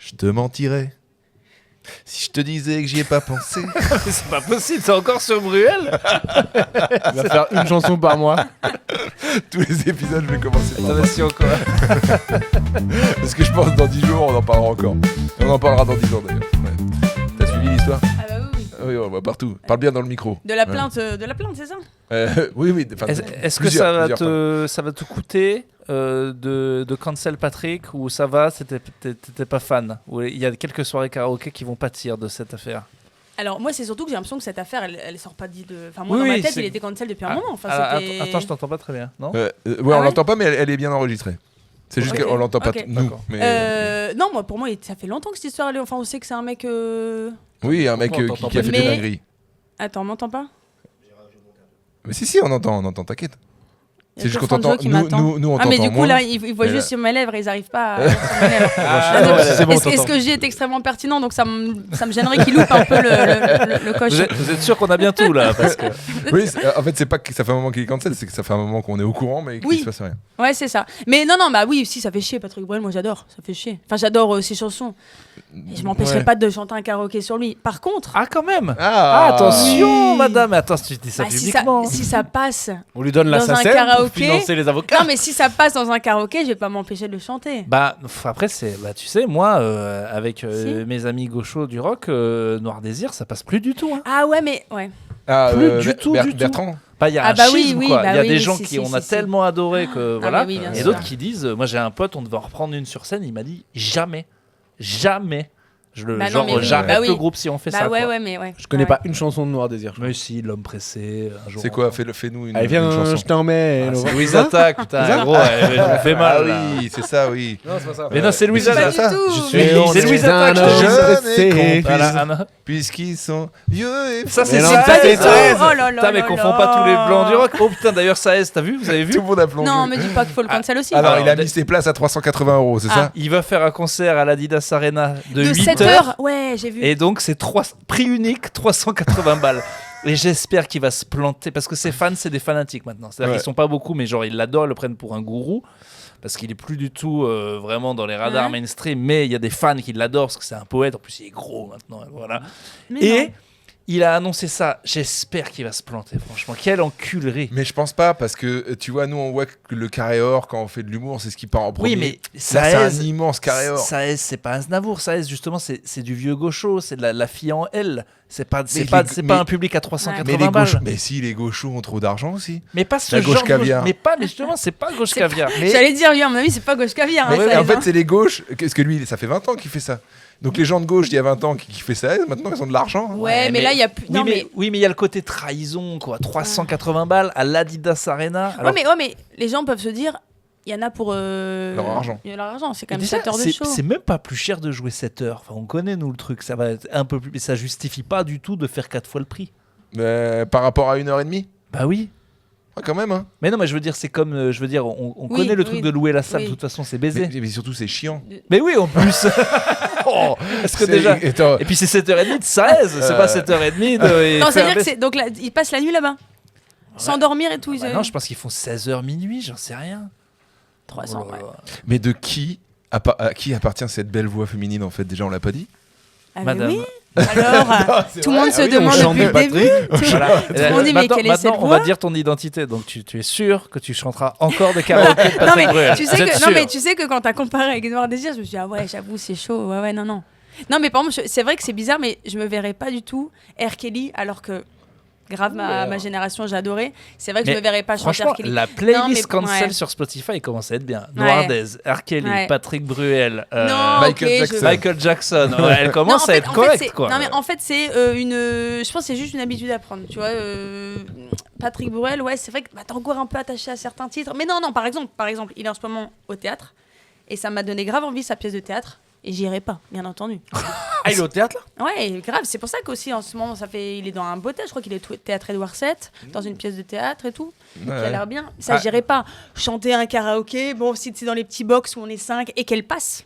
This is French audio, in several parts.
je te mentirais. Si je te disais que j'y ai pas pensé. C'est pas possible, c'est encore sur Bruel. Il va faire une chanson par mois. Tous les épisodes, je vais commencer par Attention quoi. Parce que je pense que dans 10 jours, on en parlera encore. On en parlera dans 10 ans d'ailleurs. Ouais. T'as suivi l'histoire ? Ah bah oui. Oui, on voit partout. Parle bien dans le micro. De la plainte, c'est ça ? Oui. Est-ce que ça va te coûter de cancel Patrick ou ça va, t'étais pas fan? Ou il y a quelques soirées karaoké qui vont pâtir de cette affaire? Alors moi c'est surtout que j'ai l'impression que cette affaire elle sort pas de... Enfin moi dans ma tête il était cancel depuis un moment. Enfin, attends, je t'entends pas très bien, non? On l'entend pas mais elle est bien enregistrée. C'est juste qu'on l'entend pas nous. Mais... Non, pour moi ça fait longtemps que cette histoire enfin on sait que c'est un mec... Oui, un mec qui a fait des dingueries. Attends, on m'entend pas? Mais si, on entend, t'inquiète. C'est juste qu'on t'entend. Nous, on t'entend. Ah, mais du coup, moins. là, ils voient juste sur mes lèvres, ils arrivent pas à sur mes lèvres. Est-ce que j'ai est extrêmement pertinent, donc ça me gênerait qu'ils loupent un peu le coche. Vous êtes sûr qu'on a bien tout là parce que... Oui, en fait, c'est pas que ça fait un moment qu'il est cancel, c'est que ça fait un moment qu'on est au courant, mais qu'il se passe rien. Ouais, c'est ça. Mais non, bah oui, si, ça fait chier, Patrick Bruel, moi j'adore, ça fait chier. Enfin, j'adore ses chansons. Et je m'empêcherai pas de chanter un karaoké sur lui. Par contre... Ah, quand même. Attention, madame. Attends, si tu dis ça publiquement. Si ça passe... On lui donne la SACEM pour financer les avocats. Non, mais si ça passe dans un karaoké, je vais pas m'empêcher de le chanter. Bah, après, tu sais, moi, avec mes amis gauchos du rock, Noir Désir, ça passe plus du tout. Hein. Ah ouais, mais... Ouais. Plus du tout. Bertrand. Il y a un schisme, quoi. Il y a des gens qui on a tellement adoré que voilà. Oui, et d'autres qui disent, moi j'ai un pote, on devait en reprendre une sur scène, il m'a dit jamais. J'arrête le groupe si on fait ça. Ouais, mais ouais. Je connais pas une chanson de Noir Désir. Mais si, L'homme pressé. Un jour. C'est quoi? Fais-nous une. Allez, viens, chanson. je t'en mets. C'est Louise Attaque, putain, gros, elle me fait mal. Ah oui, c'est ça, oui. Non, c'est pas ça. Mais non, c'est Louise Attaque. C'est Louise Attaque. Je puisqu'ils sont vieux et ça, c'est pas du tout. Oh là là. Putain, mais confond pas tous les blancs du rock. Oh putain, d'ailleurs, ça est, t'as vu? Vous avez vu? Tout le monde a plongé. Non, me dis pas qu'il faut le cancel aussi. Alors, il a mis ses places à 380 €, c'est ça? Il va faire un concert à l'Adidas Arena de 8 7 heures. Ouais, j'ai vu. Et donc, c'est prix unique, 380 balles. Et j'espère qu'il va se planter parce que ses fans, c'est des fanatiques maintenant. C'est-à-dire qu'ils sont pas beaucoup, mais genre ils l'adorent, ils le prennent pour un gourou parce qu'il est plus du tout vraiment dans les radars mainstream. Mais il y a des fans qui l'adorent parce que c'est un poète. En plus, il est gros maintenant. Voilà. Et il a annoncé ça. J'espère qu'il va se planter. Franchement, quelle enculerie. Mais je pense pas parce que tu vois, nous on voit que le carré or quand on fait de l'humour, c'est ce qui part en premier. Oui, mais c'est un immense carré or. Ça c'est pas Aznavour. Ça justement, c'est du vieux gaucho. C'est de la fille en L. C'est pas un public à 380 balles. Mais si les gauchos ont trop d'argent aussi. Mais pas ce la genre gauche caviar. Mais justement, c'est pas gauche caviar. J'allais dire, lui, à mon avis, c'est pas gauche caviar. Mais en fait, c'est les gauches. Parce que lui, ça fait 20 ans qu'il fait ça. Donc les gens de gauche, il y a 20 ans qui fait ça, maintenant ils ont de l'argent. Ouais, mais là, il y a plus... Oui, mais il y a le côté trahison, quoi. 380 balles à l'Adidas Arena. Alors... Ouais, mais les gens peuvent se dire... Il y en a pour leur argent. Leur argent, c'est quand même 7 heures de show. C'est même pas plus cher de jouer 7 heures. Enfin, on connaît, nous, le truc. Ça va être un peu plus... Mais ça justifie pas du tout de faire 4 fois le prix. Par rapport à 1h30 ? Bah oui. Ouais, quand même, hein. Mais non, mais je veux dire, c'est comme... on connaît le truc de louer la salle. De toute façon, c'est baisé. Mais surtout, c'est chiant. Mais oui, en plus. Est-ce que déjà... Et puis c'est 7h30 de 16. C'est pas 7h30 de... Non, ça veut dire que c'est... Donc là, ils passent la nuit là-bas. Sans dormir et tout. Non, je pense qu'ils font 16h minuit, j'en sais rien. 300, ouais. Mais de à qui appartient cette belle voix féminine en fait? Déjà on l'a pas dit. Madame. Oui. Alors, tout le monde se demande depuis le début. Tout le monde dit mais quelle est cette voix? On va dire ton identité. Donc tu es sûr que tu chanteras encore des karaokés de Patrick Bruel? Tu sais que quand t'as comparé avec Noir Désir, je me suis dit ah ouais, j'avoue c'est chaud. Ouais, non. Non mais par exemple, c'est vrai que c'est bizarre, mais je me verrais pas du tout R. Kelly alors que grave ma génération j'adorais. C'est vrai que je me verrais pas chanter R. Kelly. La playlist cancel sur Spotify commence à être bien. Noir Désir, R. Kelly, Patrick Bruel, Michael Jackson. Ouais, elle commence à être correcte quoi. Non mais en fait c'est je pense que c'est juste une habitude à prendre. Tu vois, Patrick Bruel, ouais c'est vrai que t'es encore un peu attaché à certains titres. Mais non par exemple, il est en ce moment au théâtre et ça m'a donné grave envie sa pièce de théâtre. Et j'irai pas, bien entendu. Ah, il est au théâtre là? Ouais, grave. C'est pour ça qu'aussi en ce moment, il est dans un beau théâtre. Je crois qu'il est théâtre Édouard VII, dans une pièce de théâtre et tout. Ouais. Qui a l'air bien. Ça, j'irai pas. Chanter un karaoké, bon, si c'est dans les petits box où on est 5 et qu'elle passe.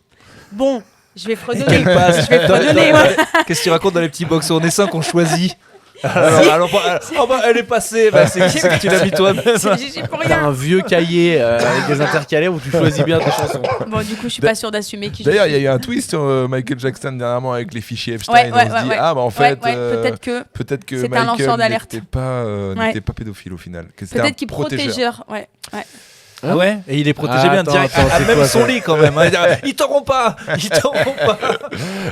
Bon, je vais fredonner. Qu'elle passe. Je vais fredonner, ouais. Qu'est-ce que tu racontes dans les petits box où on est 5, on choisit? Elle est passée. Bah, c'est que tu l'as mis toi-même. J'ai pour T'as rien. un vieux cahier avec des intercalaires où tu choisis bien tes chansons. Bon, du coup, je suis pas sûre d'assumer qui je D'ailleurs, il suis. y a eu un twist sur Michael Jackson dernièrement avec les fichiers Epstein. Ouais, On se dit, ouais. ah, bah en fait, peut-être que c'était un lanceur Michael d'alerte. n'était pas pédophile au final. Que c'était un Peut-être qu'il protégeur. protégeur. Ouais. Ah ouais. Et il est protégé bien Attends, direct. attends, c'est Même quoi, son ça lit quand même. Ils t'auront pas.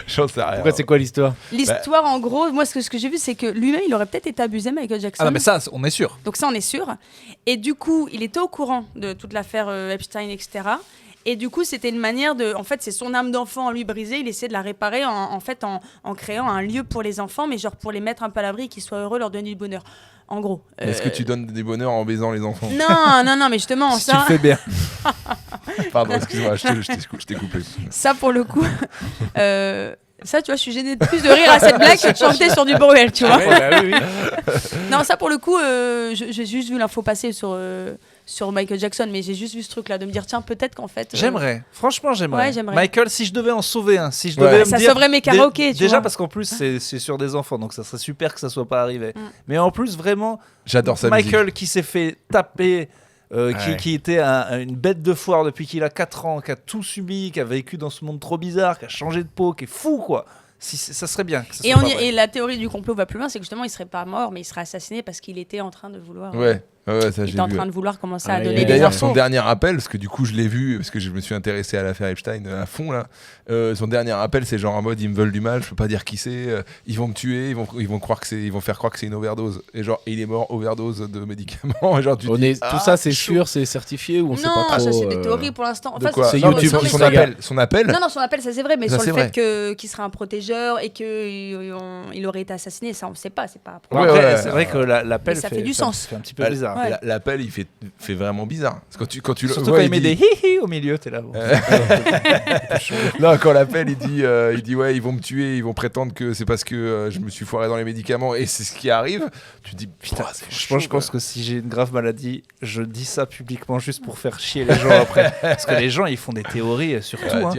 J'en sais rien. Pourquoi c'est quoi l'histoire? L'histoire, en gros, moi, ce que j'ai vu, c'est que lui-même, il aurait peut-être été abusé, Michael Jackson. Ah non, mais ça, on est sûr. Donc ça, on est sûr. Et du coup, il était au courant de toute l'affaire Epstein, etc. Et du coup, c'était une manière de... En fait, c'est son âme d'enfant en lui brisée. Il essaie de la réparer en créant un lieu pour les enfants, mais genre pour les mettre un peu à l'abri, qu'ils soient heureux, leur donner du bonheur. En gros. Est-ce que tu donnes des bonheurs en baisant les enfants? Non, mais justement, Si tu ça... le fais bien. Pardon, excuse-moi, je t'ai coupé. Ça, pour le coup... Ça, tu vois, je suis gênée de plus de rire à cette blague que de chanter sur du Bruel, tu vois. Oui. Non, ça, pour le coup, j'ai juste vu l'info passer sur Michael Jackson, mais j'ai juste vu ce truc-là, de me dire, tiens, peut-être qu'en fait... Franchement, j'aimerais. Ouais, j'aimerais. Michael, si je devais en sauver un, si je devais me Ça dire... sauverait mes karaokés, tu Déjà vois. parce qu'en plus, c'est sur des enfants, donc ça serait super que ça soit pas arrivé. Mais en plus, vraiment, J'adore sa Michael musique. qui s'est fait taper... qui était une bête de foire depuis qu'il a 4 ans, qui a tout subi, qui a vécu dans ce monde trop bizarre, qui a changé de peau, qui est fou, quoi. Ça serait bien. Que ça soit pas vrai. Et la théorie du complot va plus loin, c'est que justement, il serait pas mort, mais il serait assassiné parce qu'il était en train de vouloir... Ouais, ça il j'ai était en vu. train de vouloir commencer Ah, à donner Et des d'ailleurs, infos. son dernier appel, parce que du coup, je l'ai vu, parce que je me suis intéressé à l'affaire Epstein à fond, là. Son dernier appel, c'est genre en mode, ils me veulent du mal, je peux pas dire qui c'est, ils vont me tuer, ils vont faire croire que c'est une overdose. Et genre, il est mort overdose de médicaments. Et genre, tu te dis, Tout ça, c'est chaud. sûr, c'est certifié ou on sait pas Non, trop. ça c'est des théories pour l'instant. De quoi c'est Non, YouTube mais qui son s'en appel. Son appel. Non, son appel, ça c'est vrai, mais Ça, sur c'est le vrai. fait qu'il serait un protégeur et qu'il aurait été assassiné, ça on sait pas, c'est pas... Bon, Ouais, après, ouais, c'est vrai que l'appel Mais ça fait du sens. fait un petit peu bizarre. Ouais. L'appel, il fait vraiment bizarre. Parce que quand tu le Surtout vois, quand il met des hi-hi au milieu, t'es là. Bon. Non, quand l'appel, il dit ouais, ils vont me tuer, ils vont prétendre que c'est parce que je me suis foiré dans les médicaments et c'est ce qui arrive. Tu te dis putain, c'est chaud. Je pense que si j'ai une grave maladie, je dis ça publiquement juste pour faire chier les gens après. Parce que les gens, ils font des théories sur tout. Ouais, Hein.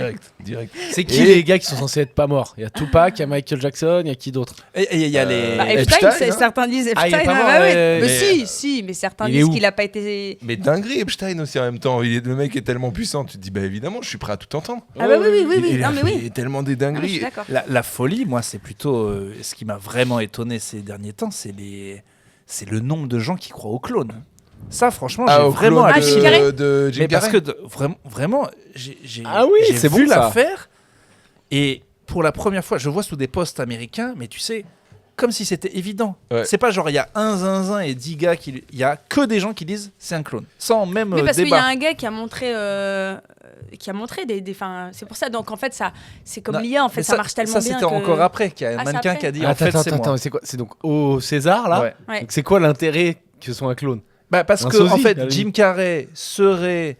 direct. C'est qui Et- les gars qui sont censés être pas morts? Il y a Tupac, il y a Michael Jackson, il y a qui d'autre? Et il y a les... Bah, Epstein, Epstein, hein. certains disent Ah, il est Epstein, pas mort, ouais. mais- Si, mais certains Il est disent où qu'il a pas été... Mais dinguerie, Epstein aussi en même temps. Le mec est tellement puissant, tu te dis bah évidemment, je suis prêt à tout entendre. Ah bah oui, Il a non mais fait oui. tellement des Ah, je dingueries. suis d'accord. La folie, moi, c'est plutôt... ce qui m'a vraiment étonné ces derniers temps, c'est le nombre de gens qui croient aux clones. Ça, franchement, j'ai au vraiment clone Ah, Jim Carrey de Jim Mais parce Carrey. que vraiment, j'ai Ah oui, j'ai c'est vu bon, ça. l'affaire et pour la première fois, je vois sous des posts américains, mais tu sais, comme si c'était évident. Ouais. C'est pas genre il y a un zinzin et 10 gars il y a que des gens qui disent c'est un clone, sans même Oui, parce qu'il y a débat. un gars qui a montré des enfin, c'est pour ça, donc en fait, ça, c'est comme Non, l'IA, en fait, mais ça marche tellement ça, bien. c'était que- encore après qu'il y a un Ah, c'est mannequin après qui a dit en fait c'est moi. Attends, c'est quoi? C'est donc au César là? Ouais. Ouais. Donc c'est quoi l'intérêt que ce soit un clone? Bah, parce Un que sosie, en fait, à la Jim limite. Carrey serait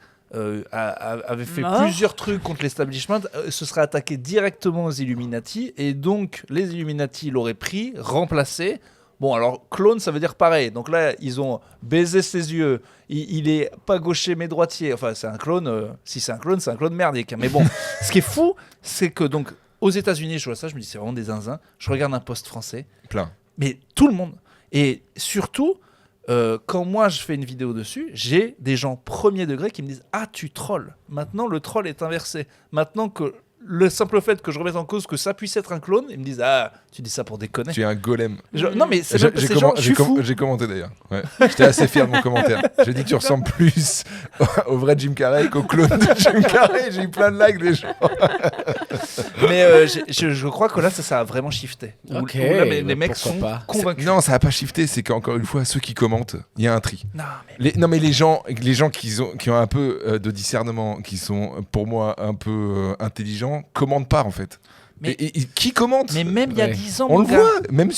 avait fait Mort. plusieurs trucs contre l'establishment, se serait attaqué directement aux Illuminati et donc les Illuminati l'auraient pris, remplacé. Bon, alors clone, ça veut dire pareil. Donc là, ils ont baisé ses yeux. Il est pas gaucher mais droitier. Enfin, c'est un clone. Si c'est un clone merdique. Mais bon, ce qui est fou, c'est que donc aux États-Unis, je vois ça, je me dis c'est vraiment des zinzins. Je regarde un post français, Plein. mais tout le monde. Et surtout, quand moi je fais une vidéo dessus, j'ai des gens premier degré qui me disent ah tu trolls. Maintenant le troll est inversé. Maintenant que le simple fait que je remette en cause que ça puisse être un clone, ils me disent ah tu dis ça pour déconner. Tu es un golem. Non mais c'est J'ai même- c'est genre je suis fou. j'ai commenté d'ailleurs. Ouais. J'étais assez fier de mon commentaire. J'ai dit que tu ressembles plus au vrai Jim Carrey qu'au clone de Jim Carrey. J'ai eu plein de likes des gens. Mais je crois que là ça a vraiment shifté. Où- Ok, où là, les bah, mecs pourquoi sont pas. convaincus. Non, ça n'a pas shifté. C'est qu'encore une fois, ceux qui commentent, il y a un tri. Non, mais Non mais les gens qui ont un peu de discernement, qui sont pour moi un peu intelligents, commentent pas en fait. Mais- Et qui commente? mais même il y a Ouais. 10 ans On mon le gars. voit, même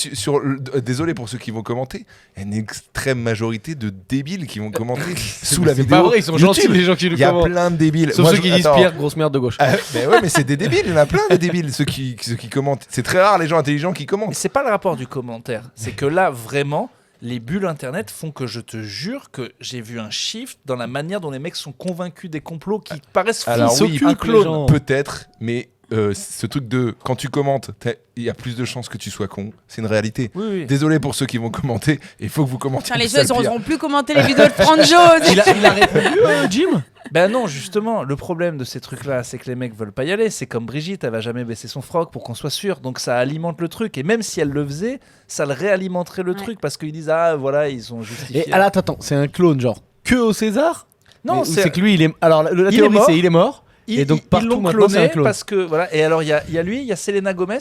désolé pour ceux qui vont commenter, il y a une extrême majorité de débiles qui vont commenter sous la C'est vidéo. pas vrai, ils sont YouTube. gentils les gens qui Il le y a commentent. plein de débiles. Sauf Moi, ceux qui disent attends. Pierre, grosse merde de gauche. Mais ouais, mais c'est des débiles, il y en a plein de débiles, ceux qui commentent. C'est très rare les gens intelligents qui Mais commentent. c'est pas le rapport du commentaire. C'est que là, vraiment, les bulles internet font que je te jure que j'ai vu un shift dans la manière dont les mecs sont convaincus des complots qui paraissent fous. Alors Ils oui, s'occupent, un les clone gens. peut-être, mais ce truc de quand tu commentes, il y a plus de chances que tu sois con. C'est une réalité. Oui. Désolé pour ceux qui vont commenter. Il faut que vous commentez. Putain, les c'est jeux, ça le ils pire. n'oseront plus commenter les vidéos de Franjo. Il a répondu, Jim. Ben non, justement, le problème de ces trucs-là, c'est que les mecs veulent pas y aller. C'est comme Brigitte, elle va jamais baisser son froc pour qu'on soit sûr. Donc ça alimente le truc. Et même si elle le faisait, ça le réalimenterait le truc parce qu'ils disent ah voilà, ils ont justifié. Et attends, c'est un clone genre que au César? Non, Ou c'est que lui il est. Alors la il est théorie mort. c'est il est mort. Et donc ils partout l'ont maintenant c'est un cloné clone. parce que voilà. Et alors il y a lui, il y a Selena Gomez.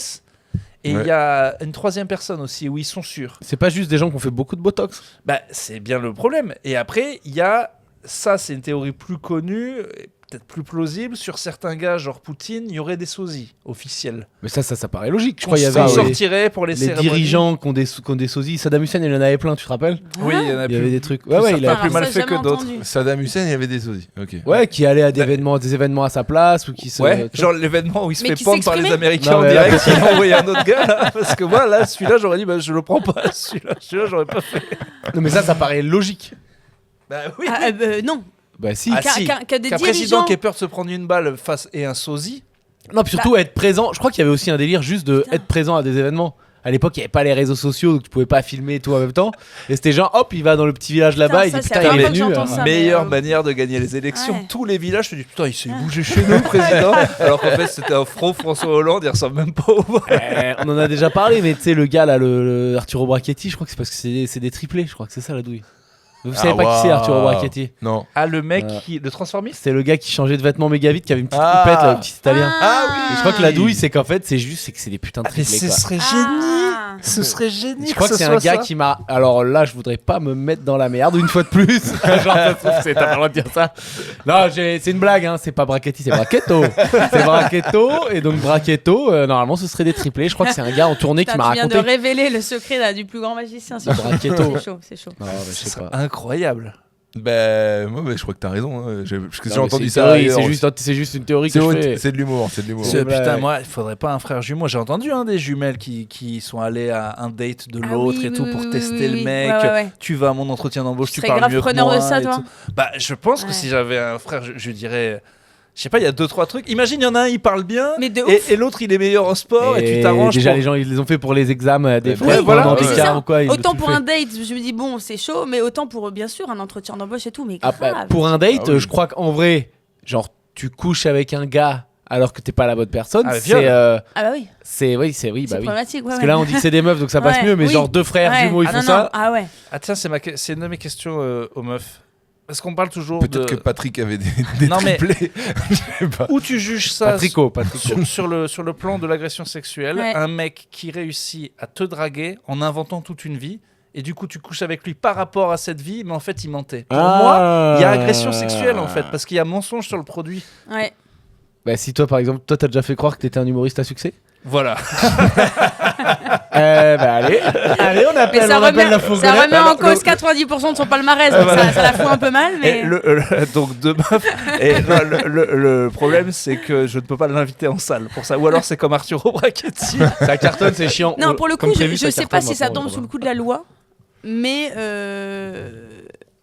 Et il Ouais. y a une troisième personne aussi où ils sont sûrs. C'est pas juste des gens qui ont fait beaucoup de botox. Bah, c'est bien le problème. Et après, il y a ça, c'est une théorie plus connue, et peut-être plus plausible. Sur certains gars, genre Poutine, il y aurait des sosies officiels. Mais ça paraît logique. Je Qu'on crois qu'il y avait sortirait pour les les cérémonies. dirigeants qui ont des sosies. Saddam Hussein il en avait plein, tu te rappelles? Oui, il y en a Il y plus. avait des trucs. Ouais, il certains. a. plus mal fait que d'autres. Saddam Hussein, il y avait des sosies. Ok. Ouais, qui allait à des événements à sa place ou qui se. Ouais, genre l'événement où il se Mais fait qui pendre par les s'exprimait Américains Non, en mais là, direct, il a envoyé un autre gars là, parce que moi là, celui-là j'aurais dit bah je le prends pas, celui-là j'aurais pas fait. Non, mais ça paraît logique. Bah oui. Non. Bah si. Ah, Qu'un si. des Qu'un président dirigeants. qui ait peur de se prendre une balle face et un sosie. Non, puis surtout être présent. Je crois qu'il y avait aussi un délire juste de être présent à des événements. À l'époque, il n'y avait pas les réseaux sociaux, donc tu pouvais pas filmer tout en même temps. Et c'était genre, hop, il va dans le petit village là-bas, il ça, dit c'est putain, la il est première fois que venu. j'entends ça. Meilleure mais, manière de gagner les élections. ouais. Tous les villages, je te dis putain, il s'est bougé chez nous, le président. Alors qu'en fait, c'était un front François Hollande, il ressemble même pas au voix. On en a déjà parlé, mais tu sais, le gars là, le Arturo Brachetti, je crois que c'est parce que c'est des triplés, je crois que c'est ça la douille. Vous savez pas qui c'est, Arturo Brachetti? Non. Ah, le mec, le transformiste. C'est le gars qui changeait de vêtements méga vite, qui avait une petite Ah. coupette, là, le petit italien. Ah oui. Et je crois que la douille, c'est qu'en fait, c'est que c'est des putains de Mais triplés, ce quoi. serait Ah. génial. Ce serait génial. Je crois que c'est un gars qui m'a. Alors là, je voudrais pas me mettre dans la merde une fois de plus. Genre, ça se trouve, t'as pas le droit de dire ça. Non, c'est une blague, hein. C'est pas Brachetti, c'est Brachetto. C'est Brachetto. Et donc, Brachetto, normalement, ce serait des triplés. Je crois que c'est un gars en tournée qui Putain, m'a tu viens raconté. de révéler le secret là, du plus grand magicien. C'est chaud. Brachetto. C'est chaud, c'est chaud. Non, mais je sais pas. Incroyable. Ben, moi, je crois que t'as raison. Hein. Parce que j'ai Non, mais entendu c'est ça. une théorie, ailleurs. c'est juste une théorie que je fais. C'est de l'humour. C'est de l'humour. C'est- Putain, ouais. moi, il faudrait pas un frère jumeau. J'ai entendu des jumelles qui sont allées à un date de Ah l'autre oui, et tout oui, pour oui, tester oui, le oui. mec. Ouais. Tu vas à mon entretien d'embauche, Tu tu serais parles grave mieux que preneur moi. de ça, et toi. tout. Bah, je pense que Ouais. si j'avais un frère, je dirais. Je sais pas, il y a 2-3 trucs. Imagine, il y en a un, il parle bien. Mais de et, ouf. et l'autre, il est meilleur en sport. Et tu t'arranges. Déjà, pour- les gens, ils les ont fait pour les examens des Oui, frères. voilà, dans mais des c'est cas ça. ou quoi, ils ont Autant tout pour fait. un date, je me dis bon, c'est chaud, mais autant pour bien sûr un entretien d'embauche et tout, mais Ah, grave. bah, pour un date, Ah oui. je crois qu'en vrai, genre, tu couches avec un gars alors que t'es pas la bonne personne, Ah, c'est. viol. Ah bah oui, Oui, c'est bah oui. problématique. Ouais, Parce que là, on dit que c'est des meufs, donc ça passe Ouais, mieux, mais oui. genre deux frères Ouais. jumeaux, ils Ah, font non, ça. non. Ah ouais. Ah, tiens, c'est une de mes questions aux meufs. Parce qu'on parle toujours Peut-être de. que Patrick avait des Non, mais- triplés. Je sais pas. Où tu juges ça Patrico. sur le plan de l'agression sexuelle, Ouais. un mec qui réussit à te draguer en inventant toute une vie, et du coup tu couches avec lui par rapport à cette vie, mais en fait il mentait. Pour moi, il y a agression sexuelle en fait, parce qu'il y a mensonge sur le produit. Ouais. Bah, si toi, par exemple, toi, t'as déjà fait croire que t'étais un humoriste à succès. Voilà. Bah, allez, on Mais appelle, ça remet, la ça fourgonnette. remet en cause 90% de son palmarès, donc ça la fout un peu mal, mais. Et donc deux meufs. Et non, le problème c'est que je ne peux pas l'inviter en salle pour ça. Ou alors c'est comme Arturo Brachetti. Ça cartonne, c'est chiant. Non, pour le Comme coup, prévu, je sais pas cartonne si ça maintenant, tombe sous le coup de la loi, mais.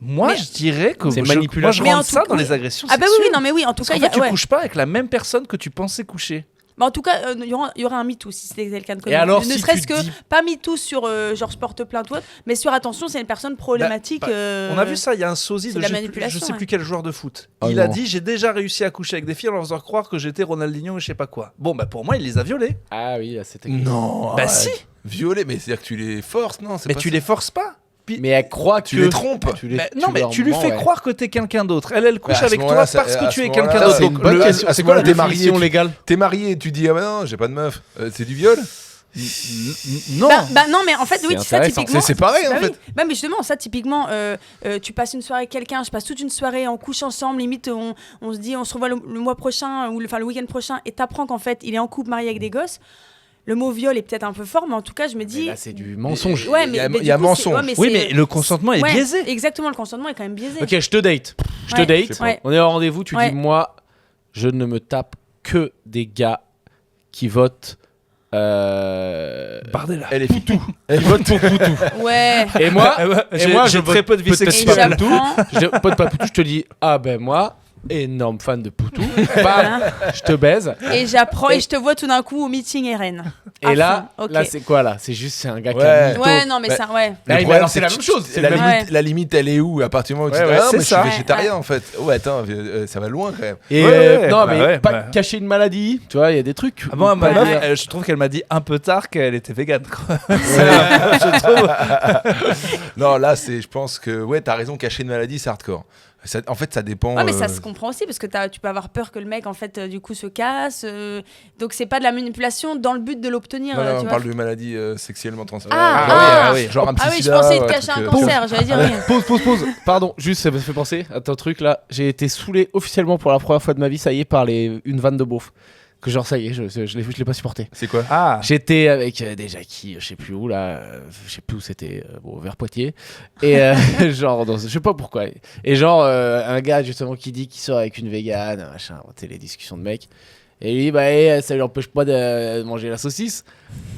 Moi Mais- je dirais que C'est moi manipulation. je Mais en rentre tout ça cas, dans oui. les agressions Ah bah sexuelles. oui, non mais oui, en tout Parce cas, qu'en il y a. fait, tu ouais. couches pas avec la même personne que tu pensais coucher. Bah, en tout cas, il y aura un MeToo si c'était quelqu'un de connu. Et alors, ne si serait-ce tu que dis- pas MeToo sur genre je porte plainte ou autre, mais sur attention, c'est une personne problématique. Bah, On a vu ça, il y a un sosie c'est de de la je manipulation, sais plus ouais. quel joueur de foot. Oh Il a non. dit j'ai déjà réussi à coucher avec des filles en leur faisant croire que j'étais Ronaldinho et je sais pas quoi. Bon bah pour moi il les a violées. Ah oui, là, c'était. Non. Bah arrête. si. Violer, mais c'est-à-dire que tu les forces, non c'est Mais pas tu ça. les forces pas. Mais elle croit que. Tu les trompes. Non mais tu lui leur fais mens, ouais. croire que t'es quelqu'un d'autre. Elle couche à ce avec toi moment-là, parce ça- que à tu ce es moment-là, quelqu'un ça, d'autre. c'est Donc, une bonne le- question. Ah, c'est c'est quoi quoi la la définition définition légale? T'es marié et tu dis ah bah non, j'ai pas de meuf. C'est du viol. Non. Bah non, mais en fait, oui, C'est ça intéressant. typiquement. C'est pareil, en Bah oui. fait. Bah, mais justement, ça typiquement, tu passes une soirée avec quelqu'un, je passe toute une soirée, on couche ensemble, limite on se dit on se revoit le mois prochain ou le week-end prochain et t'apprends qu'en fait il est en couple, marié avec des gosses. Le mot viol est peut-être un peu fort, mais en tout cas, je me Mais dis. là, c'est du mensonge. Ouais, Il y a- mais il y a du coup, mensonge. Oui c'est- mais le consentement est Ouais, biaisé. Exactement, le consentement est quand même biaisé. Ok, je te date. Je te Ouais. date. Ouais. On est au rendez-vous. Tu Ouais. dis, moi, je ne me tape que des gars qui votent. Bardella. Elle est foutou. Elle vote pour Poutou. Ouais. Et moi, J'ai moi, j'ai je très vote peu de vie peut-être Et pas sexuelle. Poutou. j'apprends. Pas de Poutou, je te dis, ah ben moi, énorme fan de Poutou. Bam, je te baise. Et j'apprends et je te vois tout d'un coup au meeting RN. Et là, Ok. là c'est quoi là? C'est juste c'est un gars qui Ouais. a mytho. Ouais, non, mais Bah, ça, ouais. Là, Le mais alors, problème, c'est la que même chose. C'est la même- limite, la limite, elle est où à partir du moment où tu Ouais, dis ouais, ah, c'est mais je ça. suis végétarien en fait. Ouais, attends, ça va loin quand même. Et Ouais, non, bah mais ouais, pas bah. cacher une maladie. Tu vois, il y a des trucs. Ah bon, ma Pas meuf, dire- je trouve qu'elle m'a dit un peu tard qu'elle était végane. Quoi. Non, là, je pense que ouais, t'as raison, cacher une maladie, c'est hardcore. En fait, ça dépend. Ouais, mais ça se comprend aussi parce que tu peux avoir peur que le mec en fait du coup se casse. Donc c'est pas de la manipulation dans le but de l'obtenir. Non, non, tu on vois. parle de maladies sexuellement transmissibles. Ah, oui. Genre un petit Ah oui, je sida, pensais de un cacher truc, un cancer. J'allais dire oui. Pause. Pardon, juste, ça me fait penser à un truc là. J'ai été saoulé officiellement pour la première fois de ma vie, ça y est, par une vanne de beauf. Que genre, ça y est, je l'ai pas supporté. C'est quoi? Ah, J'étais avec des Jackie, je sais plus où là, je sais plus où c'était, bon, vers Poitiers. Et genre, je sais pas pourquoi. Et genre, un gars justement qui dit qu'il sort avec une végane, machin, tu sais, les discussions de mecs. Et lui, bah, ça lui empêche pas de manger la saucisse.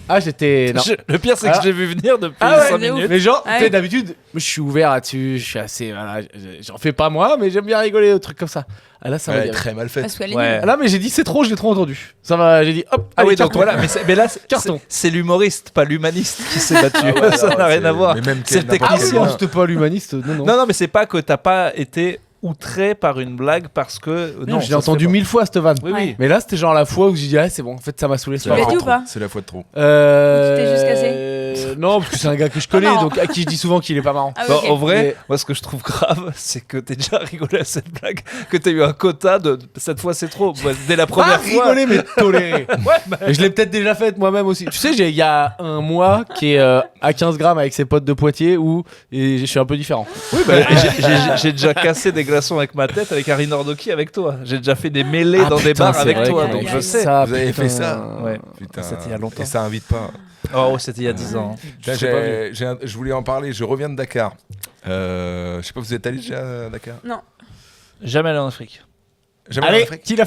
Ah, j'étais. Non. le pire, c'est que Ah. je l'ai vu venir depuis Ah ouais, 5 de ouf. minutes. Mais genre, Ah tu sais, ouais. d'habitude, je suis ouvert là-dessus, je suis assez. Voilà, j'en fais pas moi, mais j'aime bien rigoler aux trucs comme ça. Ah là, ça m'a Ouais, dit. très mal fait. Parce qu'elle est Ouais. nulle. Ah là, mais j'ai dit c'est trop, je l'ai trop entendu. Ça va, j'ai dit hop, Ah allez, oui, donc carton. voilà, mais là, Carton. c'est l'humoriste, pas l'humaniste qui s'est battu. Ah ouais, Ça non, n'a rien c'est- à voir. mais même C'est le n'importe Ah oui, technicien. non, c'était pas l'humaniste, non. Non, mais c'est pas que t'as pas été outré par une blague parce que. Non, je l'ai ça se entendu fait pas. 1000 fois cette vanne. Oui, oui. Mais là, c'était genre la fois où j'ai dit, ah, c'est bon, en fait, ça m'a saoulé. C'est c'est la pas l'as fois dit de ou pas trop. C'est la fois de trop. grave. Tu t'es juste cassé Non, parce que c'est un gars que je connais, marrant. donc à qui je dis souvent qu'il est pas marrant. Ah, Bon, ok. en vrai, Mais- moi, ce que je trouve grave, c'est que t'es déjà rigolé à cette blague, que t'as eu un quota de cette fois c'est trop. Moi, dès la Pas première fois. rigoler, mais tolérer. Ouais, bah, Et je l'ai peut-être déjà fait moi-même aussi. Tu sais, il y a un mois qui est à 15 grammes avec ses potes de Poitiers où je suis un peu différent. oui, bah, j'ai déjà cassé des glaçons avec ma tête, avec Harry Nordoki, avec toi. J'ai déjà fait des mêlées Ah, dans des putain, bars c'est avec vrai toi, que- donc aïe, je aïe, sais. Ça, Vous avez putain. fait ça? Ouais. Putain. C'était il y a longtemps. Et ça invite pas. Oh, c'était il y a 10 ans. Putain, sais pas, je voulais en parler. Je reviens de Dakar. Je sais pas, vous êtes allé déjà à Dakar? Non. Jamais allé en Afrique. Jamais en Allez, Afrique? qui l'a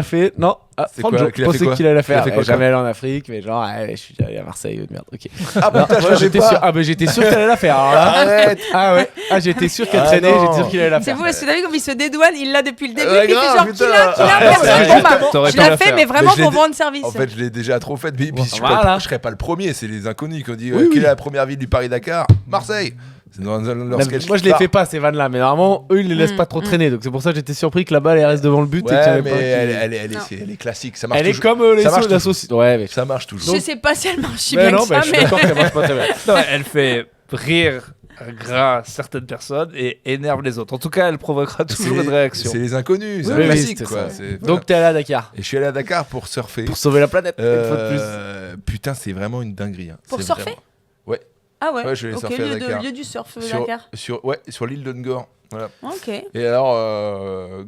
fait? Non. Ah, C'est Franck, quoi je Qui l'a fait pensais quoi qu'il allait la faire. Il a fait quoi, Jamais allé en Afrique, mais genre, je suis allé à Marseille, merde. Ok. Ah Non, putain, je ouais, savais j'étais pas. sûr. Ah, mais j'étais sûr qu'elle allait la faire. alors là. Arrête. Ah ouais. Ah, j'étais sûr qu'elle Ah traînait. non. J'étais sûr qu'il allait la C'est faire. vous, parce que t'as vu comme il se dédouane, il l'a depuis le début, Ouais, puis il fait grave, genre putain. qui l'a, Ah, personne. ouais, Bon, bah, t'aurais je pu la l'ai fait, faire. mais vraiment Mais je pour l'ai rendre service. En fait, je l'ai déjà trop fait. Mais Voilà. je serais pas le premier. C'est les inconnus qui ont dit Oui, oui. quelle est la première ville du Paris-Dakar? Marseille. C'est dans leur Non, sketch moi je qui les part. fais pas ces vannes là, mais normalement eux ils les laissent pas trop traîner, donc c'est pour ça que j'étais surpris que la balle elle reste devant le but et qu'il y en Ouais, avait mais pas qui- elle est classique. Ça marche Elle est toujours. comme Ça marche la toujours. saucisse. Ouais, mais Ça marche toujours. Je sais pas si elle marche si mais bien non, que ça, je suis mais. d'accord qu'elle marche pas très bien. Non, elle fait rire gras certaines personnes et énerve les autres. En tout cas, elle provoquera toujours C'est- une réaction. C'est les inconnus. C'est Oui, un oui, classique c'est quoi. ça. C'est- voilà. Donc t'es allé à Dakar Et je suis allé à Dakar pour surfer. pour sauver la planète, une fois de plus. Putain, c'est vraiment une dinguerie. Hein. Pour C'est surfer vraiment- Ouais. Ah ouais, Ouais, je vais ok, surfer à Dakar. lieu du surf, Sur, Dakar. sur l'île de Ngor. Voilà. Ok. Et alors,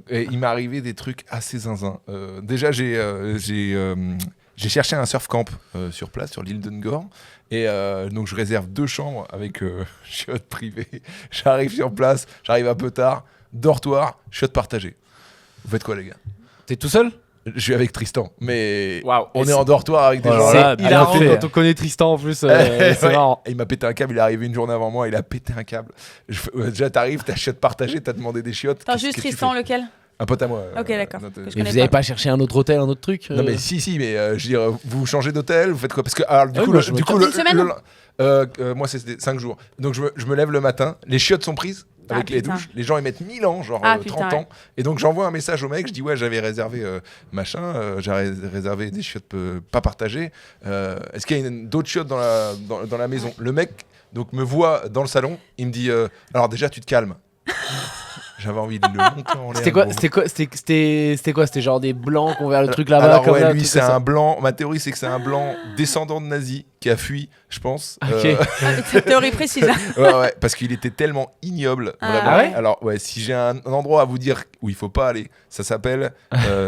il m'est arrivé des trucs assez zinzin. Déjà, j'ai cherché un surf camp sur place, sur l'île de Ngor. Et donc, je réserve 2 chambres avec chiottes privées. J'arrive sur place, j'arrive un peu tard. Dortoir, chiottes partagées. Vous faites quoi, les gars? T'es tout seul? Je suis avec Tristan, mais Waouh. on Et est en dortoir avec des Oh là gens là, là. bien Il a fait. quand on connaît Tristan en plus, c'est Ouais. marrant. Et il m'a pété un câble, il est arrivé une journée avant moi, il a pété un câble. Déjà, t'arrives, t'as chiottes partagées, t'as demandé des chiottes. Attends, qu'est-ce juste que tu Tristan, fais? lequel? Un pote à moi. Ok, d'accord. notre- Que je Et connais vous avez pas. pas cherché un autre hôtel, un autre truc Non mais si mais je veux dire vous changez d'hôtel, vous faites quoi? Parce que alors, du Ah oui, coup, moi, je me du coup Une semaine moi c'était 5 jours. Donc je me lève le matin, les chiottes sont prises avec Ah, les putain. douches, les gens ils mettent 1000 ans, genre Ah, 30 putain, ans. Et donc j'envoie un message au mec, je dis ouais j'avais réservé machin, j'avais réservé des chiottes pas partagées. Est-ce qu'il y a d'autres chiottes dans la maison? Le mec donc me voit dans le salon, il me dit alors déjà tu te calmes. J'avais envie de le monter en l'air. C'était quoi? gros. C'était quoi? C'était genre des blancs qui ont ouvert le truc là-bas Alors comme ouais, là, lui truc c'est comme ça. un blanc. Ma théorie c'est que c'est un blanc descendant de nazi qui a fui, je pense. Ok. Cette théorie précise. Ouais, parce qu'il était tellement ignoble. Ah Vraiment. ouais Alors ouais, si j'ai un endroit à vous dire où il faut pas aller, ça s'appelle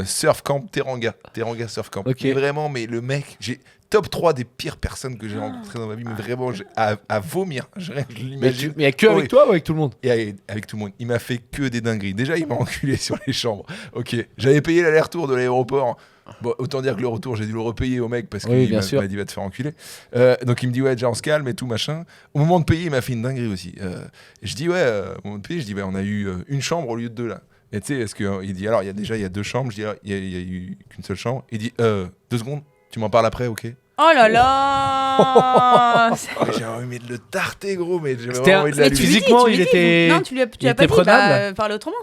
Surf Camp Teranga. Teranga Surf Camp. Ok. Mais vraiment, mais le mec, j'ai top 3 des pires personnes que j'ai rencontrées dans ma vie, mais vraiment à vomir. Je Mais l'imagine. il y a que avec toi ou avec tout le monde? Et avec tout le monde. Il m'a fait que des dingueries. Déjà, il m'a enculé sur les chambres. Ok, j'avais payé l'aller-retour de l'aéroport. Bon, autant dire que le retour, j'ai dû le repayer au mec parce Oui, qu'il bien m'a sûr. dit va te faire enculer. Donc il me dit ouais, déjà on se calme et tout machin. Au moment de payer, il m'a fait une dinguerie aussi. Je dis ouais, au moment de payer, je dis on a eu une chambre au lieu de deux là. Et tu sais, est-ce que il dit alors il y a deux chambres. Je dis il y a eu qu'une seule chambre. Il dit 2 secondes, tu m'en parles après, ok. Oh là là. J'ai envie de le tarter gros, mais j'ai C'était vraiment envie de la Mais lui. tu lui dis, Physiquement, tu lui il dis, était- Non, tu lui as il pas était dit, prenable. parle autrement.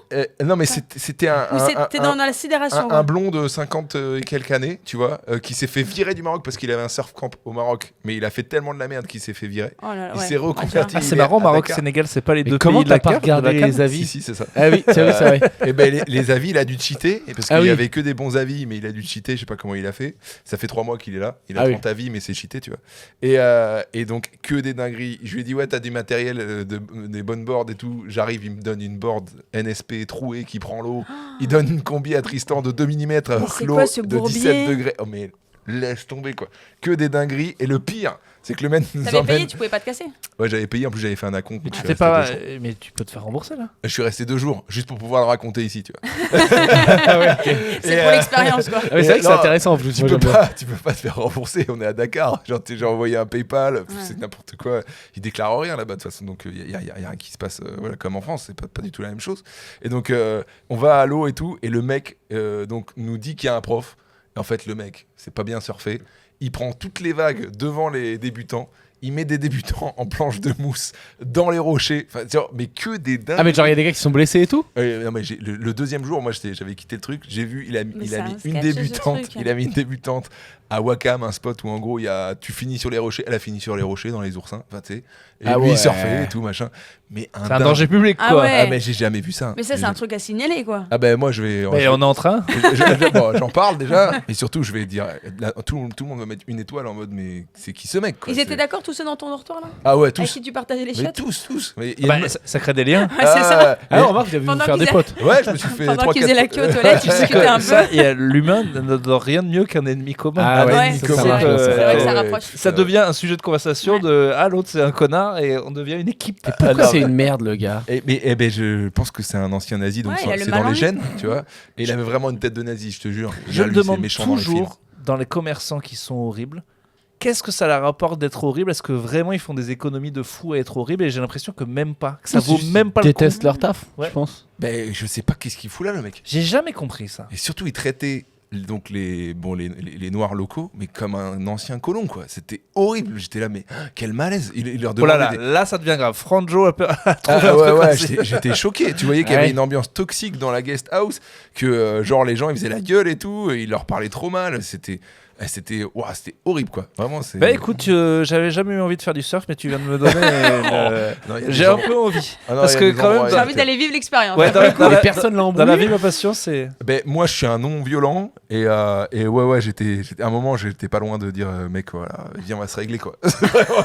Non mais c'était un Ou c'était dans la sidération. un blond de 50 et quelques années, tu vois, qui s'est fait virer du Maroc parce qu'il avait un surf camp au Maroc, mais il a fait tellement de la merde qu'il s'est fait virer. Oh là là, Il ouais. s'est reconverti. Ah, c'est il est marrant, à Maroc, Dakar. Sénégal, c'est pas les Mais deux comment pays de la t'as pas carte de la regardé CAN. les avis Si, c'est ça. Ah oui, c'est vrai, c'est vrai. Et ben les avis, il a dû cheater parce qu'il Ah y oui. avait que des bons avis, mais il a dû cheater. Je sais pas comment il a fait. Ça fait 3 mois qu'il est là. Il a Ah oui. 30 avis, mais c'est cheaté, tu vois. Et donc que des dingueries. Je lui ai dit ouais, t'as du matériel, des bonnes boards et tout. J'arrive, il me donne une board NSP trouée qui prend l'eau. Il donne une combi à Tristan de 2 mm alors c'est que l'eau quoi ce de bourbier 17 degrés. Oh mais laisse tomber quoi. Que des dingueries. Et le pire, c'est que le mec nous T'avais emmène. payé, tu pouvais pas te casser. Ouais, j'avais payé. En plus, j'avais fait un acompte. Mais donc tu je t'es suis resté pas. 2 jours. Mais tu peux te faire rembourser là. Je suis resté 2 jours juste pour pouvoir le raconter ici, tu vois. C'est Et, pour l'expérience, quoi. Ah oui, c'est vrai que c'est non, intéressant en plus. Tu moi, peux, j'aime bien. tu peux pas te faire rembourser, on est à Dakar. Genre, j'ai envoyé un PayPal, c'est n'importe quoi. Ils déclarent rien là-bas de toute façon, donc il y a rien qui se passe voilà, comme en France, c'est pas du tout la même chose. Et donc, on va à l'eau et tout, et le mec donc, nous dit qu'il y a un prof. Et en fait, le mec, c'est pas bien surfé. Il prend toutes les vagues devant les débutants. Il met des débutants en planche de mousse dans les rochers. Enfin, mais que des dingues. Ah, mais genre, il y a des gars qui sont blessés et tout Non, mais le deuxième jour, moi j'avais quitté le truc, j'ai vu, il a Mais mis c'est un une sketch, ce débutante, truc. il a mis une débutante à Wakam, un spot où en gros tu finis sur les rochers, elle a fini sur les rochers dans les oursins, enfin tu sais, et Ah lui ouais. il surfait et tout machin, mais C'est un dingue. danger public, Ah quoi. ouais. Ah mais j'ai jamais vu ça. Mais ça, c'est un truc à signaler, quoi. Ah ben moi je vais, Mais on est en train. bon, j'en parle déjà, et surtout je vais dire, là, tout le monde va mettre une étoile en mode mais c'est qui ce mec quoi, Ils c'est- étaient d'accord tous ceux dans ton dortoir, là Ah ouais Avec tous, qui tu partageais les mais chiottes tous, mais il y a Bah, une- ça crée des liens. Ouais, c'est ça. Ah non, remarque, vous avez vu vous Pendant faire des qu'ils potes. Ouais, je me suis fait Pendant 3-4 qu'ils faisaient la queue aux toilettes, ils discutaient un peu. Ça, l'humain n'adore rien de mieux qu'un ennemi commun. Ah ouais, Ouais, ça, c'est ça vrai. marche, C'est ça. vrai que ça ouais. rapproche. Ça devient un sujet de conversation de l'autre c'est un connard et on devient une équipe. Pourquoi c'est une merde, le gars Eh ben, je pense que c'est un ancien nazi, donc Ouais, il a le c'est mal dans en les lui. gènes, tu vois. Et il avait vraiment une tête de nazi, je te jure. Je Là, me lui, c'est demande méchant dans les films. toujours dans les commerçants qui sont horribles, qu'est-ce que ça leur rapporte d'être horrible? Est-ce que vraiment ils font des économies de fou à être horribles? Et j'ai l'impression que même pas, que ça vaut même pas le coup. Détestent leur taf, Ouais. je pense. Ben, je sais pas qu'est-ce qu'il fout là, le mec. J'ai jamais compris ça. Et surtout, il traitait donc les noirs locaux, mais comme un ancien colon, quoi. C'était horrible. J'étais là, mais quel malaise. Il leur Oh là demandait là, des- là ça devient grave. Franjo a trouvé Ah, un ouais, truc ouais, assez- j'étais choqué. Tu voyais qu'il y Ouais. avait une ambiance toxique dans la guest house, que genre les gens ils faisaient la gueule et tout, et ils leur parlaient trop mal. C'était horrible, quoi. Vraiment, c'est. Bah écoute, j'avais jamais eu envie de faire du surf, mais tu viens de me donner. Non, il y a des J'ai un gens- peu envie. Ah non, Parce il y a que des quand même, endroits, J'ai il envie y a- d'aller vivre l'expérience. Ouais, dans Mais la- personne l'a dans la embrouillé. vie, ma passion, c'est. Ben, moi, je suis un non violent et ouais, à un moment, j'étais pas loin de dire, mec, voilà, viens, on va se régler, quoi.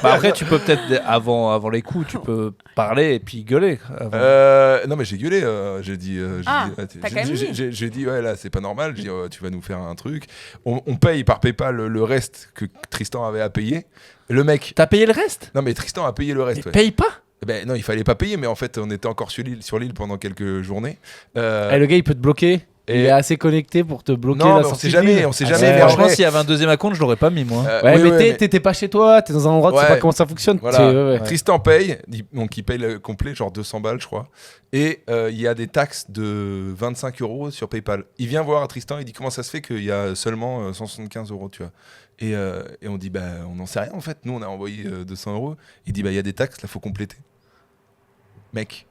Bah après, tu peux peut-être avant les coups, tu peux parler et puis gueuler. avant. Non, mais j'ai gueulé. J'ai dit, Ah, ouais, t'as quand même dit. j'ai dit, ouais, là, c'est pas normal. J'ai dit, tu vas nous faire un truc. On paye par PayPal le reste que Tristan avait à payer. Le mec. T'as payé le reste? Non, mais Tristan a payé le reste. Mais Ouais. paye pas. Ben, non, il fallait pas payer, mais en fait, on était encore sur l'île pendant quelques journées. Eh, le gars, il peut te bloquer. Il est assez connecté pour te bloquer Non, la mais on sortie sait de jamais, l'île. on sait Ah, jamais, ouais. mais en Franchement, vrai- s'il y avait un deuxième account, je l'aurais pas mis, moi. Ouais, oui, mais ouais, t'étais pas chez toi, t'es dans un endroit, tu sais Ouais. pas comment ça fonctionne. Voilà. C'est- ouais, ouais. Tristan paye, donc il paye le complet, genre 200 balles, je crois. Et il y a des taxes de 25 € sur PayPal. Il vient voir Tristan, il dit comment ça se fait qu'il y a seulement 175 €, tu vois. Et on dit, bah, on n'en sait rien en fait. Nous, on a envoyé 200 €. Il dit, bah, il y a des taxes, là, faut compléter. Mec.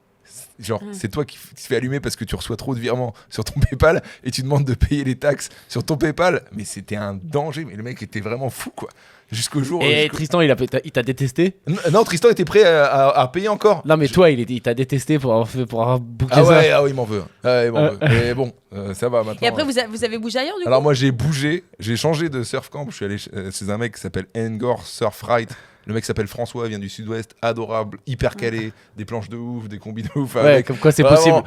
Genre, c'est toi qui te fais allumer parce que tu reçois trop de virements sur ton PayPal et tu demandes de payer les taxes sur ton PayPal. Mais c'était un danger. Mais le mec était vraiment fou, quoi. Jusqu'au jour. Et jusqu'au- Tristan, il t'a détesté. Non, Tristan était prêt à payer encore. Non, mais toi, il t'a détesté pour avoir bouclé Ah ça. ouais, ah oui, il m'en veut. Ah ouais, il m'en veut. Mais bon, ça va maintenant. Et après, vous avez bougé ailleurs, du coup Alors moi j'ai bougé, j'ai changé de surf camp, je suis allé chez un mec qui s'appelle Engor Surf Right, Le mec s'appelle François, vient du sud-ouest, adorable, hyper calé, des planches de ouf, des combis de ouf. Ouais, comme quoi c'est possible.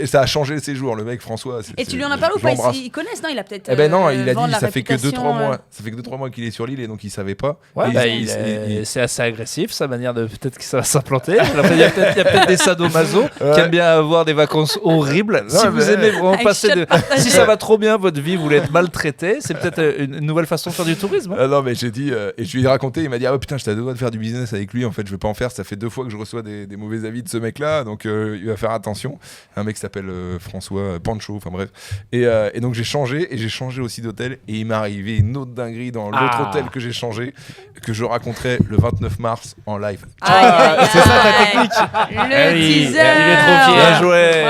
Ça a changé ses jours, le mec François. Et tu lui en as parlé ou pas? Ils connaissent, non? Il a peut-être. Eh ben non, il a vendu dit la ça fait que 2-3 réputation, mois. Ça fait que 2-3 mois qu'il est sur l'île et donc il savait pas. Ouais, Et c'est assez agressif sa manière de peut-être que ça va s'implanter. Il y a peut-être des sadomaso qui aiment bien avoir des vacances horribles. Si vous aimez vraiment passer si ça va trop bien votre vie, vous voulez être maltraité, c'est peut-être une nouvelle façon de faire du tourisme. Non mais j'ai dit et je lui ai raconté, il m'a dit ah putain, je t'ai deux de faire du business avec lui, en fait je vais pas en faire, ça fait 2 fois que je reçois des mauvais avis de ce mec là, donc il va faire attention. Un mec qui s'appelle François Pancho, enfin bref. Et donc j'ai changé aussi d'hôtel et il m'est arrivé une autre dinguerie dans l'autre hôtel que j'ai changé, que je raconterai le 29 mars en live. C'est ça ta technique. Le teaser. Il est trop fier. Bien joué.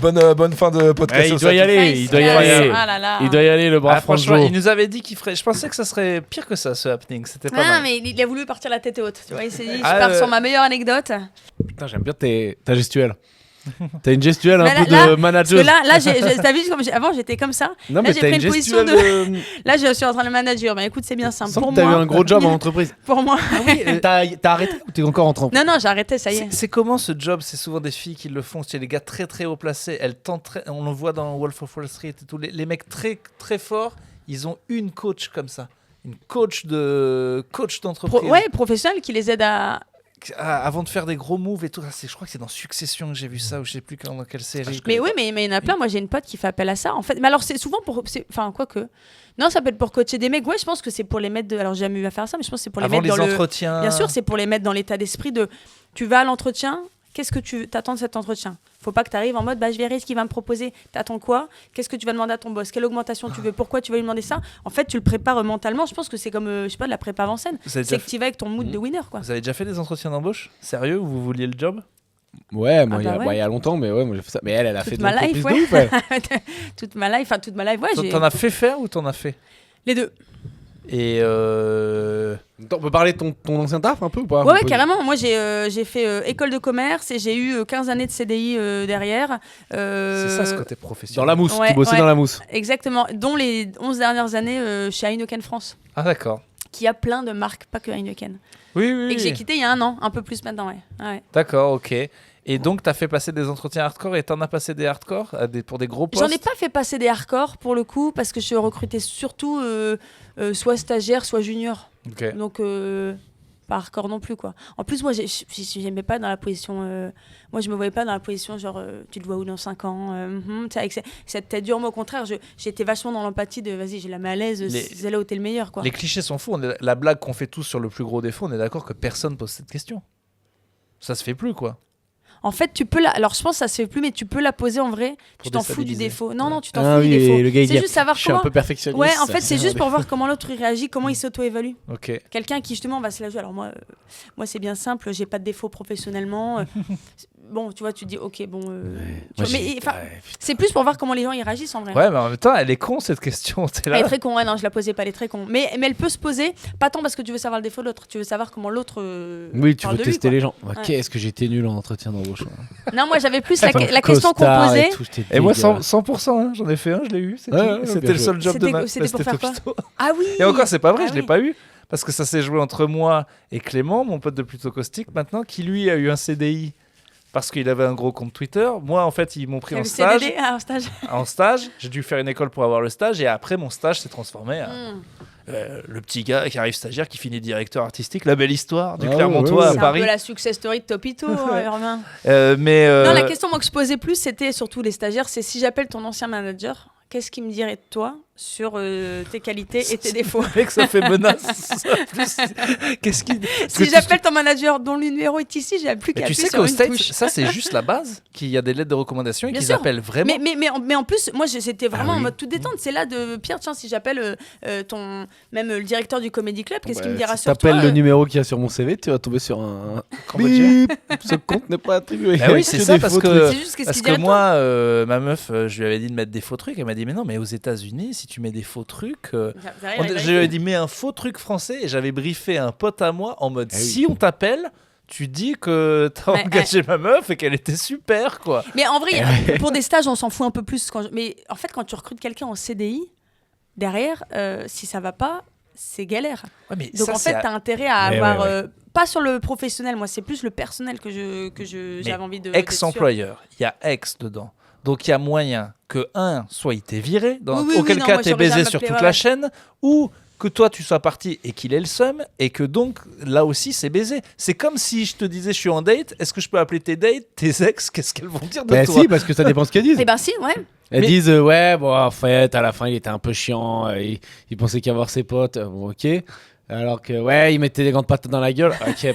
Bravo. Bonne fin de podcast. Il doit y aller, il doit y aller. Ah là là. Il doit y aller, le brave Franchement, Franjo. il nous avait dit qu'il ferait. Je pensais que ça serait pire que ça, ce happening. C'était pas Non, mal. mais il a voulu partir la tête haute. Tu vois, il s'est dit, je Ah, pars sur ma meilleure anecdote. Putain, j'aime bien ta gestuelle. T'as une gestuelle un Mais peu là, de manager. Parce que là, t'as vu, avant j'étais comme ça. Non, Là, mais j'ai t'as pris une une position gestuelle. Là, je suis en train de manager. Mais écoute, c'est bien simple. Sans Pour que t'as eu moi, un gros job en entreprise. pour moi. T'as arrêté ou t'es encore en train? Non, j'ai arrêté, ça y est. C'est comment ce job? C'est souvent des filles qui le font. C'est les gars très très haut placés. Elles tentent on le voit dans Wolf of Wall Street et tout. Les mecs très très forts, ils ont une coach comme ça. Une coach d'entreprise. Ouais, professionnel qui les aide à. Avant de faire des gros moves et tout. Je crois que c'est dans Succession que j'ai vu ça, ou je sais plus dans quelle série. Mais oui, mais il y en a plein. Moi, j'ai une pote qui fait appel à ça. En fait, mais alors c'est souvent pour. Enfin, quoi que. Non, ça peut être pour coacher des mecs. Ouais, je pense que c'est pour les mettre. Alors, j'ai jamais eu à faire ça, mais je pense que c'est pour les Avant mettre les dans le. entretiens. Bien sûr, c'est pour les mettre dans l'état d'esprit de. Tu vas à l'entretien. Qu'est-ce que tu t'attends de cet entretien? Faut pas que tu arrives en mode je verrai ce qu'il va me proposer. T'attends quoi? Qu'est-ce que tu vas demander à ton boss? Quelle augmentation tu veux? Pourquoi tu vas lui demander ça? En fait, tu le prépares mentalement. Je pense que c'est comme je sais pas de la prépa avant scène. Vous avez C'est déjà que tu vas avec ton mood de winner, quoi. Vous avez déjà fait des entretiens d'embauche? Sérieux? Vous vouliez le job? Ouais, moi, Ah bah il y a longtemps, mais ouais, moi j'ai fait ça. Mais elle a fait Toute de ma l'entreprise life, de ouais. ouf, elle. toute ma life, ouais. T'en as fait faire ou t'en as fait? Les deux. Et Attends, on peut parler de ton ancien taf un peu ou pas? Ouais, carrément. Moi, j'ai fait école de commerce et j'ai eu 15 années de CDI derrière. c'est ça ce côté Dans professionnel. la mousse, Ouais, tu bossais ouais. dans la mousse. Exactement. Dont les 11 dernières années chez Heineken France, Ah d'accord. qui a plein de marques, pas que Heineken. Oui, oui. Et que j'ai quitté il y a 1 an, un peu plus maintenant, ouais. Ouais. D'accord, ok. Et donc, t'as fait passer des entretiens hardcore et t'en as passé des hardcore pour des gros postes? J'en ai pas fait passer des hardcore pour le coup, parce que je recrutais surtout soit stagiaire, soit junior. Ok. Donc, pas hardcore non plus, quoi. En plus, moi, j'aimais pas dans la position. Moi, je me voyais pas dans la position genre, tu te vois où dans 5 ans tu sais, avec cette tête dure. Moi, au contraire, j'étais vachement dans l'empathie de vas-y, j'ai la malaise, c'est là où t'es le meilleur, quoi. Les clichés sont fous. La blague qu'on fait tous sur le plus gros défaut, on est d'accord que personne pose cette question. Ça se fait plus, quoi. En fait, tu peux alors je pense que ça se fait plus, mais tu peux la poser en vrai. Pour Tu t'en fous du déstabiliser. défaut. Non, Ouais. non, tu t'en Ah fous du oui, défaut. le gars il dit C'est juste savoir je suis un comment. peu perfectionniste. Ouais, en fait, c'est juste pour des voir comment l'autre il réagit, comment il s'auto-évalue. Ok. Quelqu'un qui justement va se la jouer. Alors moi c'est bien simple, j'ai pas de défaut professionnellement. Bon, tu vois, tu te dis ok, bon. Tu vois, mais enfin, c'est plus pour voir comment les gens y réagissent en vrai. Ouais, mais en même temps, elle est con cette question. T'es Elle là. est très con, ouais, non, je la posais pas, elle est très con. Mais elle peut se poser, pas tant parce que tu veux savoir le défaut de l'autre, tu veux savoir comment l'autre. Oui, tu parle veux de lui, tester quoi. les gens. Ouais. Qu'est-ce que j'étais nul en entretien d'embauche. Non, moi j'avais plus la question qu'on posait. Et moi, 100%, hein, j'en ai fait un, je l'ai eu. c'est Ouais, tout. ouais, C'était bien le joué. seul job de ma. C'était pour faire quoi? Topito. Ah oui. Et encore, c'est pas vrai, Ah je l'ai oui. pas eu. Parce que ça s'est joué entre moi et Clément, mon pote de Plutôt Caustique, maintenant, qui lui a eu un CDI parce qu'il avait un gros compte Twitter. Moi, en fait, ils m'ont pris T'as en vu stage. CDD? Ah, en stage. En stage, j'ai dû faire une école pour avoir le stage, et après, mon stage s'est transformé à Hmm. le petit gars qui arrive stagiaire, qui finit directeur artistique. La belle histoire du Ah Clermontois ouais, ouais. à C'est un Paris. peu la success story de Topito, Romain. Mais Non, la question moi que je posais plus, c'était surtout les stagiaires, c'est si j'appelle ton ancien manager, qu'est-ce qu'il me dirait de toi sur tes qualités et tes défauts? Mec, ça fait menace. Qu'est-ce qui Si j'appelle ton manager dont le numéro est ici, j'ai plus qu'à tu appuyer sais sur qu'au une States, touche. ça c'est juste la base, qu'il y a des lettres de recommandation et Bien qu'ils sûr. appellent vraiment. Mais en plus, moi c'était vraiment Ah oui. en mode toute détente. C'est là de Pierre, tiens, si j'appelle même le directeur du Comedy Club, qu'est-ce qu'il me dira Si sur toi t'appelles le numéro qu'il y a sur mon CV, tu vas tomber sur un. Cambodgien. Bip, ce compte n'est pas attribué. Bah oui, c'est Que ça, des parce faux que- trucs. C'est juste qu'est-ce Parce qu'il que dirait de toi. moi, ma meuf, je lui avais dit de mettre des faux trucs. Elle m'a dit, mais non, mais aux États-Unis, si tu mets des faux trucs. Derrière, il va Je lui ai essayer. dit, mets un faux truc français. Et j'avais briefé un pote à moi en mode, Ah oui. si on t'appelle, tu dis que t'as Ouais, engagé ma meuf et qu'elle était super, quoi. Mais en vrai, pour des stages, on s'en fout un peu plus. Mais en fait, quand tu recrutes quelqu'un en CDI, derrière, si ça va pas, c'est galère. Ouais, mais Donc ça, en fait, c'est t'as intérêt à Ouais, avoir ouais. pas sur le professionnel, moi c'est plus le personnel que Mais j'avais envie de. d'être sûr. ex-employeur, il y a ex dedans. Donc il y a moyen que soit il t'ait viré, Oui, auquel non, cas moi, t'es j'aurais baisé jamais sur appelé, toute ouais, la ouais. chaîne, ou que toi tu sois parti et qu'il ait le seum, et que donc là aussi c'est baisé. C'est comme si je te disais je suis en date, est-ce que je peux appeler tes dates, tes ex, qu'est-ce qu'elles vont dire de Bah toi? si, parce que ça dépend ce qu'elles disent. Eh ben si, ouais. Elles Mais- disent ouais, bon, en fait, à la fin, il était un peu chiant. Il pensait qu'à voir ses potes. Bon, ok. Alors que, ouais, il mettait des grandes patates dans la gueule. Ok,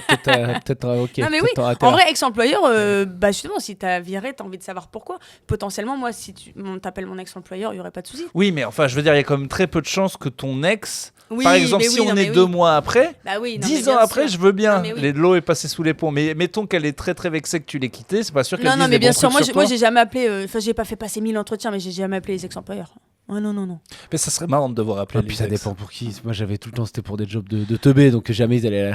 ok. Non mais oui, peut-être t'auras en tort. vrai, ex-employeur, bah justement, si t'as viré, t'as envie de savoir pourquoi. Potentiellement, moi, si on t'appelle mon ex-employeur, il y aurait pas de souci. Oui, mais enfin, je veux dire, il y a quand même très peu de chances que ton ex, Oui, par exemple, mais si oui, on non, est mais 2 oui. mois après, Bah oui, non, 10 mais ans bien après, sûr. je veux bien. Non, mais oui. L'eau est passée sous les ponts. Mais mettons qu'elle est très très vexée que tu l'aies quitté, c'est pas sûr qu'elle Non, dise non, mais des bien bons sûr, trucs sur moi, toi. j'ai jamais appelé. Enfin, j'ai pas fait passer 1000 entretiens, mais j'ai jamais appelé les ex-employeurs. Oh non, non, non. Mais ça serait marrant de devoir appeler Ah, les puis ça ex. dépend pour qui. Moi, j'avais tout le temps, c'était pour des jobs de teubé, donc jamais ils allaient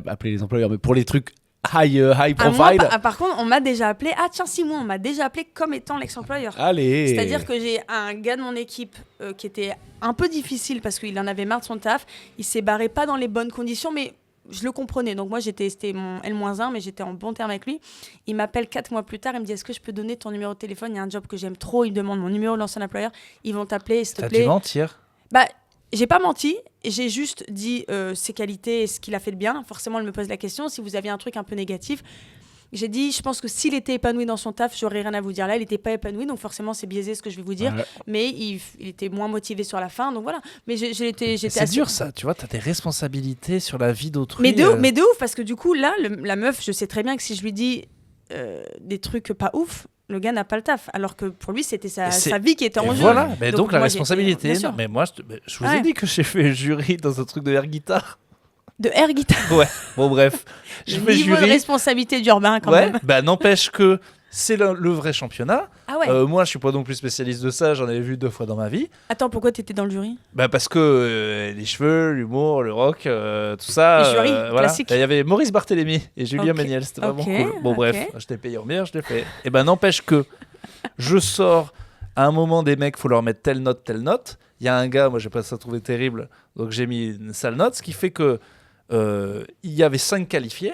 appeler les employeurs. Mais pour les trucs high Ah, moi, profile, par contre, on m'a déjà appelé. Ah, tiens, 6 mois, on m'a déjà appelé comme étant l'ex-employeur. allez. C'est-à-dire que j'ai un gars de mon équipe qui était un peu difficile parce qu'il en avait marre de son taf. Il s'est barré pas dans les bonnes conditions, mais je le comprenais. Donc moi, c'était mon L-1, mais j'étais en bon terme avec lui. Il m'appelle 4 mois plus tard. Il me dit, est-ce que je peux donner ton numéro de téléphone? Il y a un job que j'aime trop. Il me demande mon numéro de l'ancien employeur. Ils vont t'appeler, s'il te T'as dû plaît. mentir. Bah, j'ai pas menti. J'ai juste dit ses qualités et ce qu'il a fait de bien. Forcément, elle me pose la question. Si vous aviez un truc un peu négatif, j'ai dit, je pense que s'il était épanoui dans son taf, j'aurais rien à vous dire. Là, il était pas épanoui, donc forcément, c'est biaisé ce que je vais vous dire. Ouais. Mais il était moins motivé sur la fin, donc voilà. Mais j'étais C'est assez... dur ça, tu vois, t'as des responsabilités sur la vie d'autrui. Mais de ouf, parce que du coup, là, la meuf, je sais très bien que si je lui dis des trucs pas ouf, le gars n'a pas le taf. Alors que pour lui, c'était sa vie qui était en Et jeu. voilà, mais donc la moi, j'étais- responsabilité. bien sûr. Mais moi, je vous ai Ouais. dit que j'ai fait jury dans un truc de air guitare. De air guitar. Ouais, bon bref. Je Le fais niveau de jury. responsabilité d'urbain, quand Ouais, même. bah n'empêche que c'est le vrai championnat. Ah ouais. Moi, je suis pas non plus spécialiste de ça, j'en avais vu 2 fois dans ma vie. Attends, pourquoi t'étais dans le jury? Bah parce que les cheveux, l'humour, le rock, tout ça. Le jury, voilà. classique. Il y avait Maurice Barthélémy et Julien Ok, Méniel, c'était vraiment ok, cool. Bon ok. bref, je t'ai payé en bière, je l'ai fait. Et ben n'empêche que je sors à un moment des mecs, faut leur mettre telle note, telle note. Il y a un gars, moi j'ai pas ça trouvé terrible, donc j'ai mis une sale note, ce qui fait que il y avait 5 qualifiés.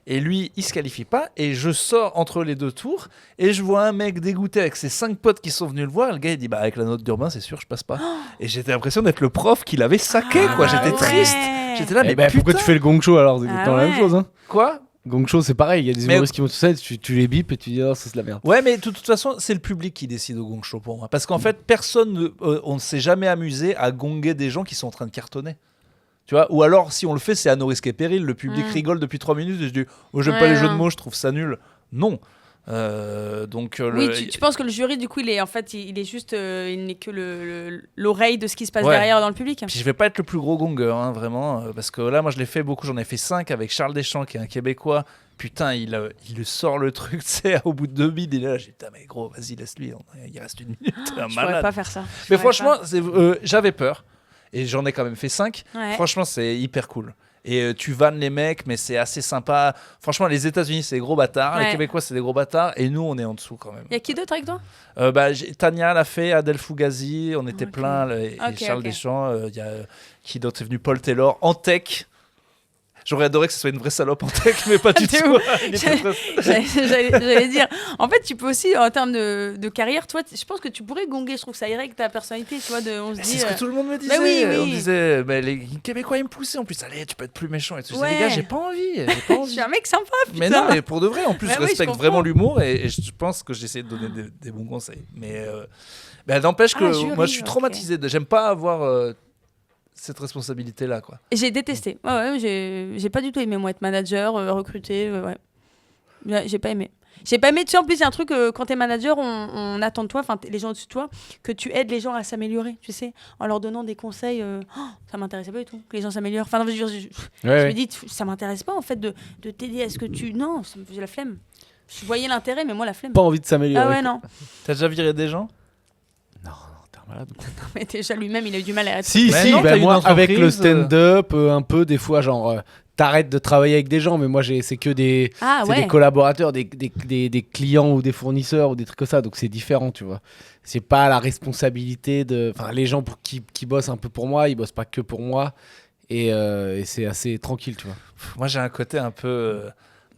Et lui, il se qualifie pas. Et je sors entre les 2 tours. Et je vois un mec dégoûté avec ses 5 potes qui sont venus le voir. Le gars, il dit, bah, avec la note d'urbain, c'est sûr, je passe pas. Et j'étais l'impression d'être le prof qui l'avait saqué, quoi. Ah J'étais triste. ouais. J'étais là, Eh mais ben, pourquoi putain, tu fais le gong show alors? C'est Ah exactement la même ouais. chose. Hein. quoi? Gong show, c'est pareil. Il y a des Mais- humoristes qui vont tout ça, tu les bipes et tu dis, oh, ça c'est de la merde. Ouais, mais de toute façon, c'est le public qui décide au gong show pour moi. Parce qu'en fait, on ne s'est jamais amusé à gonger des gens qui sont en train de cartonner. Tu vois, ou alors, si on le fait, c'est à nos risques et périls. Le public rigole depuis 3 minutes et je dis, oh, j'aime pas Ouais, les jeux non. de mots, je trouve ça nul. Non. Donc, Oui, tu penses que le jury, du coup, il est juste, il n'est que l'oreille de ce qui se passe Ouais. derrière dans le public. Puis je vais pas être le plus gros gonger, hein, vraiment, parce que là, moi, je l'ai fait beaucoup. J'en ai fait 5 avec Charles Deschamps, qui est un Québécois. Putain, il le sort le truc, tu sais, au bout de 2 bides. Il est là, j'ai dit, putain, mais gros, vas-y, laisse-lui. Il reste 1 minute. Un Je pourrais malade. pas faire ça. Mais franchement, j'avais peur. Et j'en ai quand même fait 5. Ouais. Franchement, c'est hyper cool. Et tu vannes les mecs, mais c'est assez sympa. Franchement, les États-Unis, c'est des gros bâtards. Les Ouais. Québécois, c'est des gros bâtards. Et nous, on est en dessous quand même. Il y a qui d'autre avec toi? Tania l'a fait, Adèle Fugazi, on était Ok. plein. Et Ok, Charles ok. Deschamps, il y a qui d'autre est venu? Paul Taylor, en tech. J'aurais adoré que ce soit une vraie salope en tech, mais pas du T'es tout. où Il était très- J'allais dire. En fait, tu peux aussi, en termes de carrière, toi, je pense que tu pourrais gonger. Je trouve que ça irait avec ta personnalité. Tu vois, on se C'est dit. ce que tout le monde me disait. bah oui, oui. On disait, les Québécois, ils me poussaient. En plus, allez, tu peux être plus méchant. Et tout. Je disais, Ouais. les gars, j'ai pas envie. J'ai pas Je envie. suis un mec sympa, putain. Mais non, mais pour de vrai, en plus, Ouais, je oui, je respecte comprends. vraiment l'humour et je pense que j'essaie de donner des bons conseils. Mais n'empêche que jury, moi, je suis ok. traumatisé. J'aime pas avoir cette responsabilité-là, quoi. J'ai détesté. Ouais, j'ai pas du tout aimé, moi, être manager, recruter. Ouais. J'ai pas aimé. J'ai pas aimé. Tu sais, en plus, il y a un truc, quand t'es manager, on attend de toi, enfin, les gens au-dessus de toi, que tu aides les gens à s'améliorer, tu sais, en leur donnant des conseils. Ça m'intéressait pas du tout, que les gens s'améliorent. Enfin, non, je me dis, ça m'intéresse pas, en fait, de t'aider à ce que tu. Non, ça me faisait la flemme. Je voyais l'intérêt, mais moi, la flemme. Pas envie de s'améliorer. Ah ouais, non. T'as déjà viré des gens? Non, t'es un malade. Mais déjà, lui-même, il a eu du mal à être. Si, Mais si, non, bah, t'as une moi, avec le entreprise, stand-up, un peu, des fois, genre, t'arrêtes de travailler avec des gens, mais moi, c'est que des, Ah c'est ouais. des collaborateurs, des clients ou des fournisseurs ou des trucs comme ça, donc c'est différent, tu vois. C'est pas la responsabilité de. Enfin, les gens qui bossent un peu pour moi, ils bossent pas que pour moi. et c'est assez tranquille, tu vois. Moi, j'ai un côté un peu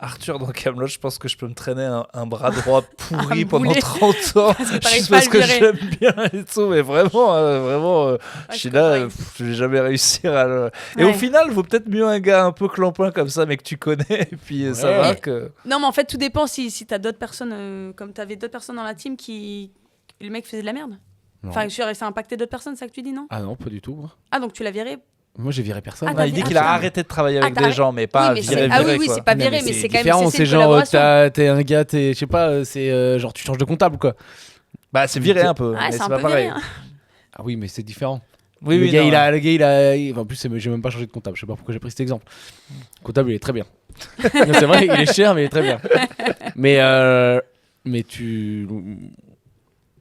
Arthur dans Kaamelott. Je pense que je peux me traîner un bras droit pourri Un pendant boulet. 30 ans. Parce que t'arrives Juste pas à parce le que virer. j'aime bien et tout. Mais vraiment, je suis là, comprends. je vais jamais réussir à le. Et au Ouais. final, vaut peut-être mieux un gars un peu clampin comme ça, mais que tu connais. Et puis ça Ouais. va Mais- que. Non, mais en fait, tout dépend si t'as d'autres personnes, comme t'avais d'autres personnes dans la team qui. Le mec faisait de la merde. Non. Enfin, ça a impacté d'autres personnes, c'est ça que tu dis, non? Ah non, pas du tout. Moi, Ah, donc tu l'as viré? Moi j'ai viré personne. Ah, Non, il dit qu'il a Ah, arrêté de travailler avec t'as- des gens, mais pas oui, mais virer, c'est- virer, oui, quoi. c'est pas Non, viré, mais c'est quand même différent. c'est C'est une genre, collaboration. t'es un gars, je sais pas, c'est genre tu changes de comptable quoi. Bah, c'est viré un peu. Ouais, mais c'est un pas peu pareil. viré. Hein. Ah oui, mais c'est différent. Oui, le oui, gars, non, le gars, en plus, j'ai même pas changé de comptable. Je sais pas pourquoi j'ai pris cet exemple. Le comptable, il est très bien. Non, c'est vrai, il est cher, mais il est très bien. Mais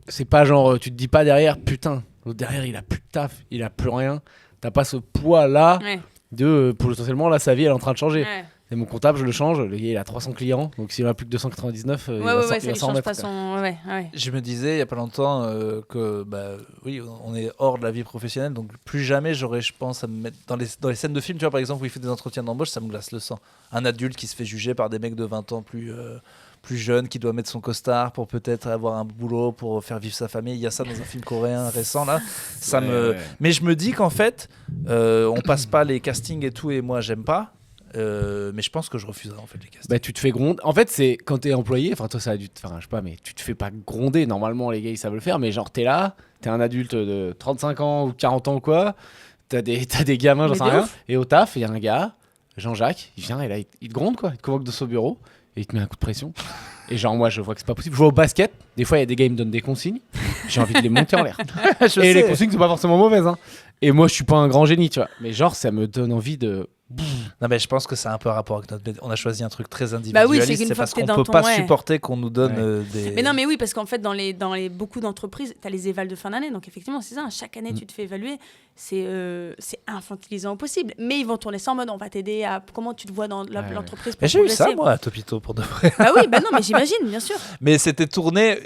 c'est pas genre, tu te dis pas derrière, putain, l'autre derrière, il a plus de taf, il a plus rien. T'as pas ce poids-là Ouais. potentiellement, là, sa vie, elle est en train de changer. Ouais. Et mon comptable, je le change. Le gars, il a 300 clients. Donc, s'il en a plus que 299, il va Ça il va lui s'en change remettre. pas quoi. son. Ouais, ouais. Je me disais il y a pas longtemps que bah oui, on est hors de la vie professionnelle, donc plus jamais j'aurais, je pense, à me mettre dans les scènes de films, tu vois, par exemple où il fait des entretiens d'embauche, ça me glace le sang. Un adulte qui se fait juger par des mecs de 20 ans plus jeunes, qui doit mettre son costard pour peut-être avoir un boulot, pour faire vivre sa famille. Il y a ça dans un film coréen récent là. Ouais. Mais je me dis qu'en fait, on passe pas les castings et tout, et moi j'aime pas. Mais je pense que je refuserais en fait les castings. Bah, tu te fais gronder. En fait, c'est quand t'es employé, enfin, toi, ça a dû te. Enfin, je sais pas, mais tu te fais pas gronder. Normalement, les gars, ils savent le faire, mais genre, t'es là, t'es un adulte de 35 ans ou 40 ans ou quoi, t'as des gamins, j'en Mais sais de rien. ouf. Et au taf, il y a un gars, Jean-Jacques, il vient et là, il te gronde, quoi. Il te convoque de son bureau et il te met un coup de pression. Et genre, moi, je vois que c'est pas possible. Je vois au basket, des fois, il y a des gars, ils me donnent des consignes. J'ai envie de les monter en l'air. Je Et les sais. consignes sont pas forcément mauvaises, hein. Et moi, je suis pas un grand génie, tu vois. Mais genre, ça me donne envie de. Non, mais je pense que c'est un peu un rapport avec notre. On a choisi un truc très Bah oui, individualiste. c'est qu'une c'est fois parce que t'es qu'on dans peut ton- pas ouais. supporter qu'on nous donne Ouais. des. Mais non, mais oui, parce qu'en fait, dans beaucoup d'entreprises, tu as les évals de fin d'année. Donc, effectivement, c'est ça. Chaque année, tu te fais évaluer. C'est infantilisant au possible. Mais ils vont tourner ça en mode on va t'aider à comment tu te vois dans Ouais. l'entreprise. Mais pour j'ai eu ça progresser. moi à Topito pour de vrai. Bah oui, bah non, mais j'imagine, bien sûr. Mais c'était tourné.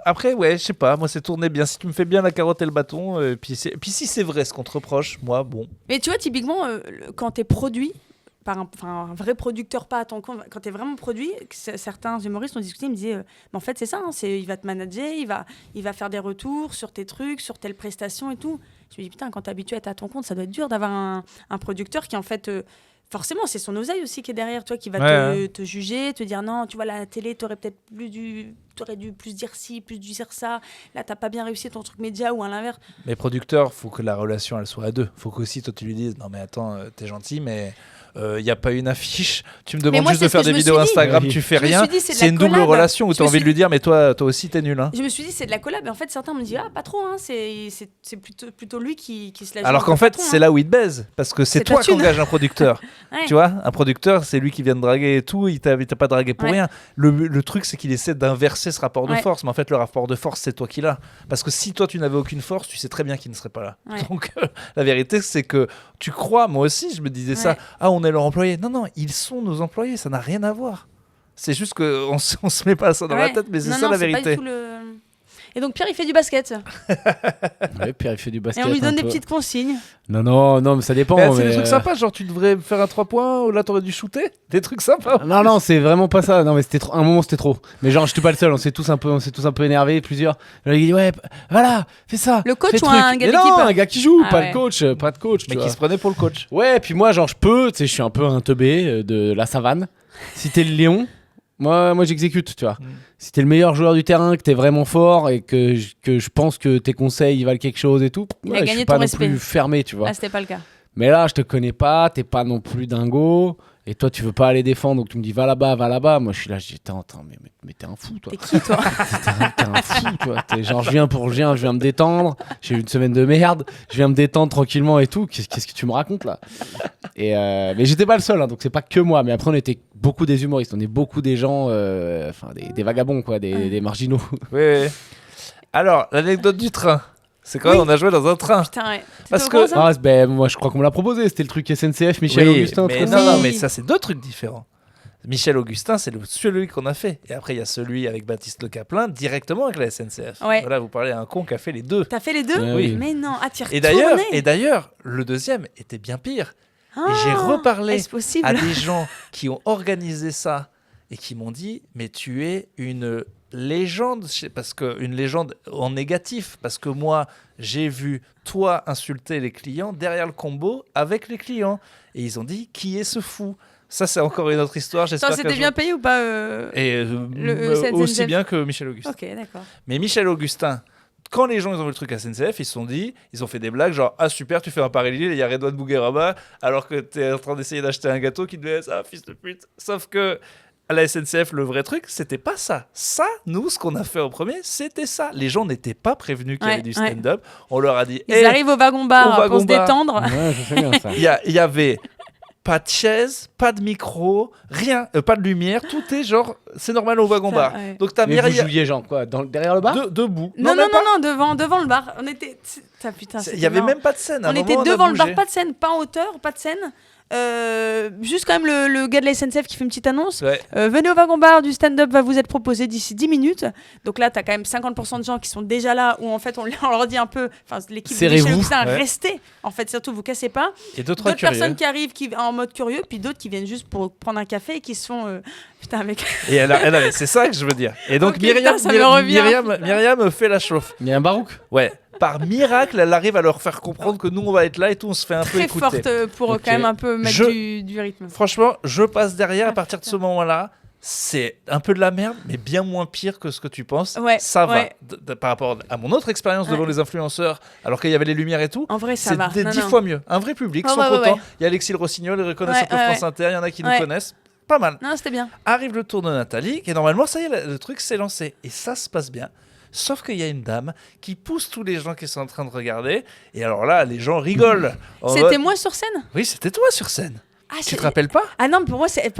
Après, ouais, je sais pas, moi c'est tourné bien. Si tu me fais bien la carotte et le bâton, puis si c'est vrai ce qu'on te reproche, moi, bon. Mais tu vois, typiquement, quand tu es produit par un vrai producteur, pas à ton compte, quand tu es vraiment produit, certains humoristes ont discuté, ils me disaient, mais en fait, c'est ça, hein, il va te manager, il va faire des retours sur tes trucs, sur telle prestation et tout. Je me dis, putain, quand tu es habitué à être à ton compte, ça doit être dur d'avoir un producteur qui, en fait, forcément, c'est son oseille aussi qui est derrière toi, qui va te juger, te dire, non, tu vois, la télé, t'aurais peut-être t'aurais dû plus dire ci, plus dire ça. Là, t'as pas bien réussi ton truc média ou à l'inverse. Mais producteur, faut que la relation elle soit à deux. Faut qu'aussi toi tu lui dises non mais attends, t'es gentil mais il n'y a pas une affiche. Tu me demandes moi, juste c'est de ce faire que je des me vidéos suis dit. Instagram, Oui. tu fais Je me rien. suis dit, c'est de C'est la une double collab. relation où Je tu as me envie de suis- lui dire mais toi aussi t'es nul. Hein. Je me suis dit, c'est de la collab. Et en fait, certains me disent, ah, pas trop, hein, c'est plutôt lui qui se la joue Alors un qu'en peu fait patron, c'est hein. là où il te baise parce que c'est C'est toi ta qui thune. engages un producteur. Ouais. Tu vois, un producteur c'est lui qui vient de draguer et tout, il t'a pas dragué pour Ouais. rien. Le truc c'est qu'il essaie d'inverser ce rapport de Ouais. force, mais en fait le rapport de force c'est toi qui l'as. Parce que si toi tu n'avais aucune force, tu sais très bien qu'il ne serait pas là. Ouais. Donc la vérité c'est que tu crois, moi aussi je me disais ça, Ouais. ah on est leur employé. Non, ils sont nos employés, ça n'a rien à voir. C'est juste qu'on se met pas ça dans la Ouais. tête, mais c'est Non, ça non, la c'est pas vérité. du tout Et donc, Pierre, il fait du basket. Ouais, Pierre, il fait du Et basket. on lui un donne des peu. petites consignes. Non, mais ça dépend. Mais c'est mais, des trucs sympas, genre tu devrais faire un 3 points, ou là t'aurais dû shooter. Des trucs sympas. Non, c'est vraiment pas ça. Non, mais c'était un moment, c'était trop. Mais genre, je suis pas le seul. On s'est tous un peu énervés, plusieurs. Il dit ouais, voilà, fais ça. Le coach fais ou truc. un gars Mais non, d'équipe un gars qui joue, Ah pas ouais. de coach, pas de coach. Mais tu qui vois. se prenait pour le coach. Ouais, puis moi, genre, je peux. Tu sais, je suis un peu un teubé de la savane. Si t'es le lion, moi, j'exécute, tu vois. Mm. Si t'es le meilleur joueur du terrain, que t'es vraiment fort et que je pense que tes conseils ils valent quelque chose et tout, Il a ouais, je gagné suis pas ton non respect. plus fermé, tu vois. Là, c'était pas le cas. Mais là, je te connais pas, t'es pas non plus dingo, et toi, tu veux pas aller défendre, donc tu me dis va là-bas. Moi, je suis là, je dis attends, mais t'es un fou, toi. T'es qui, toi? T'es un fou, toi. Genre, je viens me détendre, j'ai eu une semaine de merde, je viens me détendre tranquillement et tout. Qu'est-ce que tu me racontes là? Et mais j'étais pas le seul, hein, donc c'est pas que moi. Mais après, on était beaucoup des humoristes, on est beaucoup des gens, enfin des vagabonds, quoi, des marginaux. Oui. Alors, l'anecdote du train. C'est quand même, on a joué dans un train. Putain, ouais. Parce C'était au que- courant, ça Ah, ben, moi, je crois qu'on me l'a proposé. C'était le truc SNCF, Michel Oui, Augustin. mais truc non, comme ça. non, mais ça, c'est deux trucs différents. Michel Augustin, c'est celui qu'on a fait. Et après, il y a celui avec Baptiste Le Caplin, directement avec la SNCF. Ouais. Voilà, vous parlez à un con qui a fait les deux. T'as fait les deux? Ouais, oui. Mais non, ah, t'y Et d'ailleurs, retournais. le deuxième était bien pire. Et j'ai reparlé Est-ce possible? à des gens qui ont organisé ça et qui m'ont dit mais tu es une légende, parce que une légende en négatif, parce que moi j'ai vu toi insulter les clients derrière le combo avec les clients et ils ont dit qui est ce fou. Ça c'est encore une autre histoire. J'espère Attends, c'était bien payé ou pas et SNCF? aussi bien que Michel Augustin. Ok, d'accord. Mais Michel Augustin, quand les gens ils ont vu le truc à SNCF, ils se sont dit, ils ont fait des blagues genre ah super, tu fais un parallèle, il y a Redouane Bougueraba alors que t'es en train d'essayer d'acheter un gâteau qui devait être ça, fils de pute. Sauf que à la SNCF, le vrai truc, c'était pas ça. Ça, nous, ce qu'on a fait au premier, c'était ça. Les gens n'étaient pas prévenus qu'il y avait du stand-up. On leur a dit Ils arrivent au wagon-bar pour se détendre. Ouais, je sais bien ça. il y avait pas de chaise, pas de micro, rien, pas de lumière, tout est genre, c'est normal au wagon-bar. Ouais. Donc t'as Mais vous jouiez genre quoi derrière le bar debout. Non, même pas. devant le bar. On était. Putain, Il y avait même pas de scène. À un On était moment, a devant le bar, bougé. pas de scène, pas en hauteur, pas de scène. Juste quand même le gars de la SNCF qui fait une petite annonce. Ouais. Venez au wagon-bar, du stand-up va vous être proposé d'ici 10 minutes. Donc là, t'as quand même 50% de gens qui sont déjà là, où en fait on leur dit un peu, enfin l'équipe de Serrez-vous. Michel Augustin, Ouais. restez. En fait, surtout, vous cassez pas. Et deux, trois D'autres curieux. personnes qui arrivent en mode curieux, puis d'autres qui viennent juste pour prendre un café et qui se font. Putain, mec. Et c'est ça que je veux dire. Et donc Ok, Myriam, putain, ça me revient. Myriam fait la chauffe. Il y a un barouk. Ouais. Par miracle, elle arrive à leur faire comprendre que nous on va être là et tout, on se fait un peu Très écouter. forte pour Ok. quand même un peu mettre Je- du rythme. Franchement, je passe derrière à partir de putain. ce moment-là. C'est un peu de la merde, mais bien moins pire que ce que tu penses. Ouais, ça va. ouais. Par rapport à mon autre expérience devant Ouais. les influenceurs, alors qu'il y avait les lumières et tout, En vrai, ça c'est va. des Non, 10 non. fois mieux. Un vrai public, Ouais, sont ouais, ouais, contents. ouais. Il y a Alexis le Rossignol, ils reconnaissent Ouais, un peu ouais, France Inter, il y en a qui nous Ouais. connaissent. Pas mal. Non, c'était bien. Arrive le tour de Nathalie, et normalement, ça y est, le truc s'est lancé. Et ça se passe bien. Sauf qu'il y a une dame qui pousse tous les gens qui sont en train de regarder. Et alors là, les gens rigolent. En C'était mode- moi sur scène? Oui, c'était toi sur scène. Ah, Tu te rappelles pas? Ah non, pour moi c'était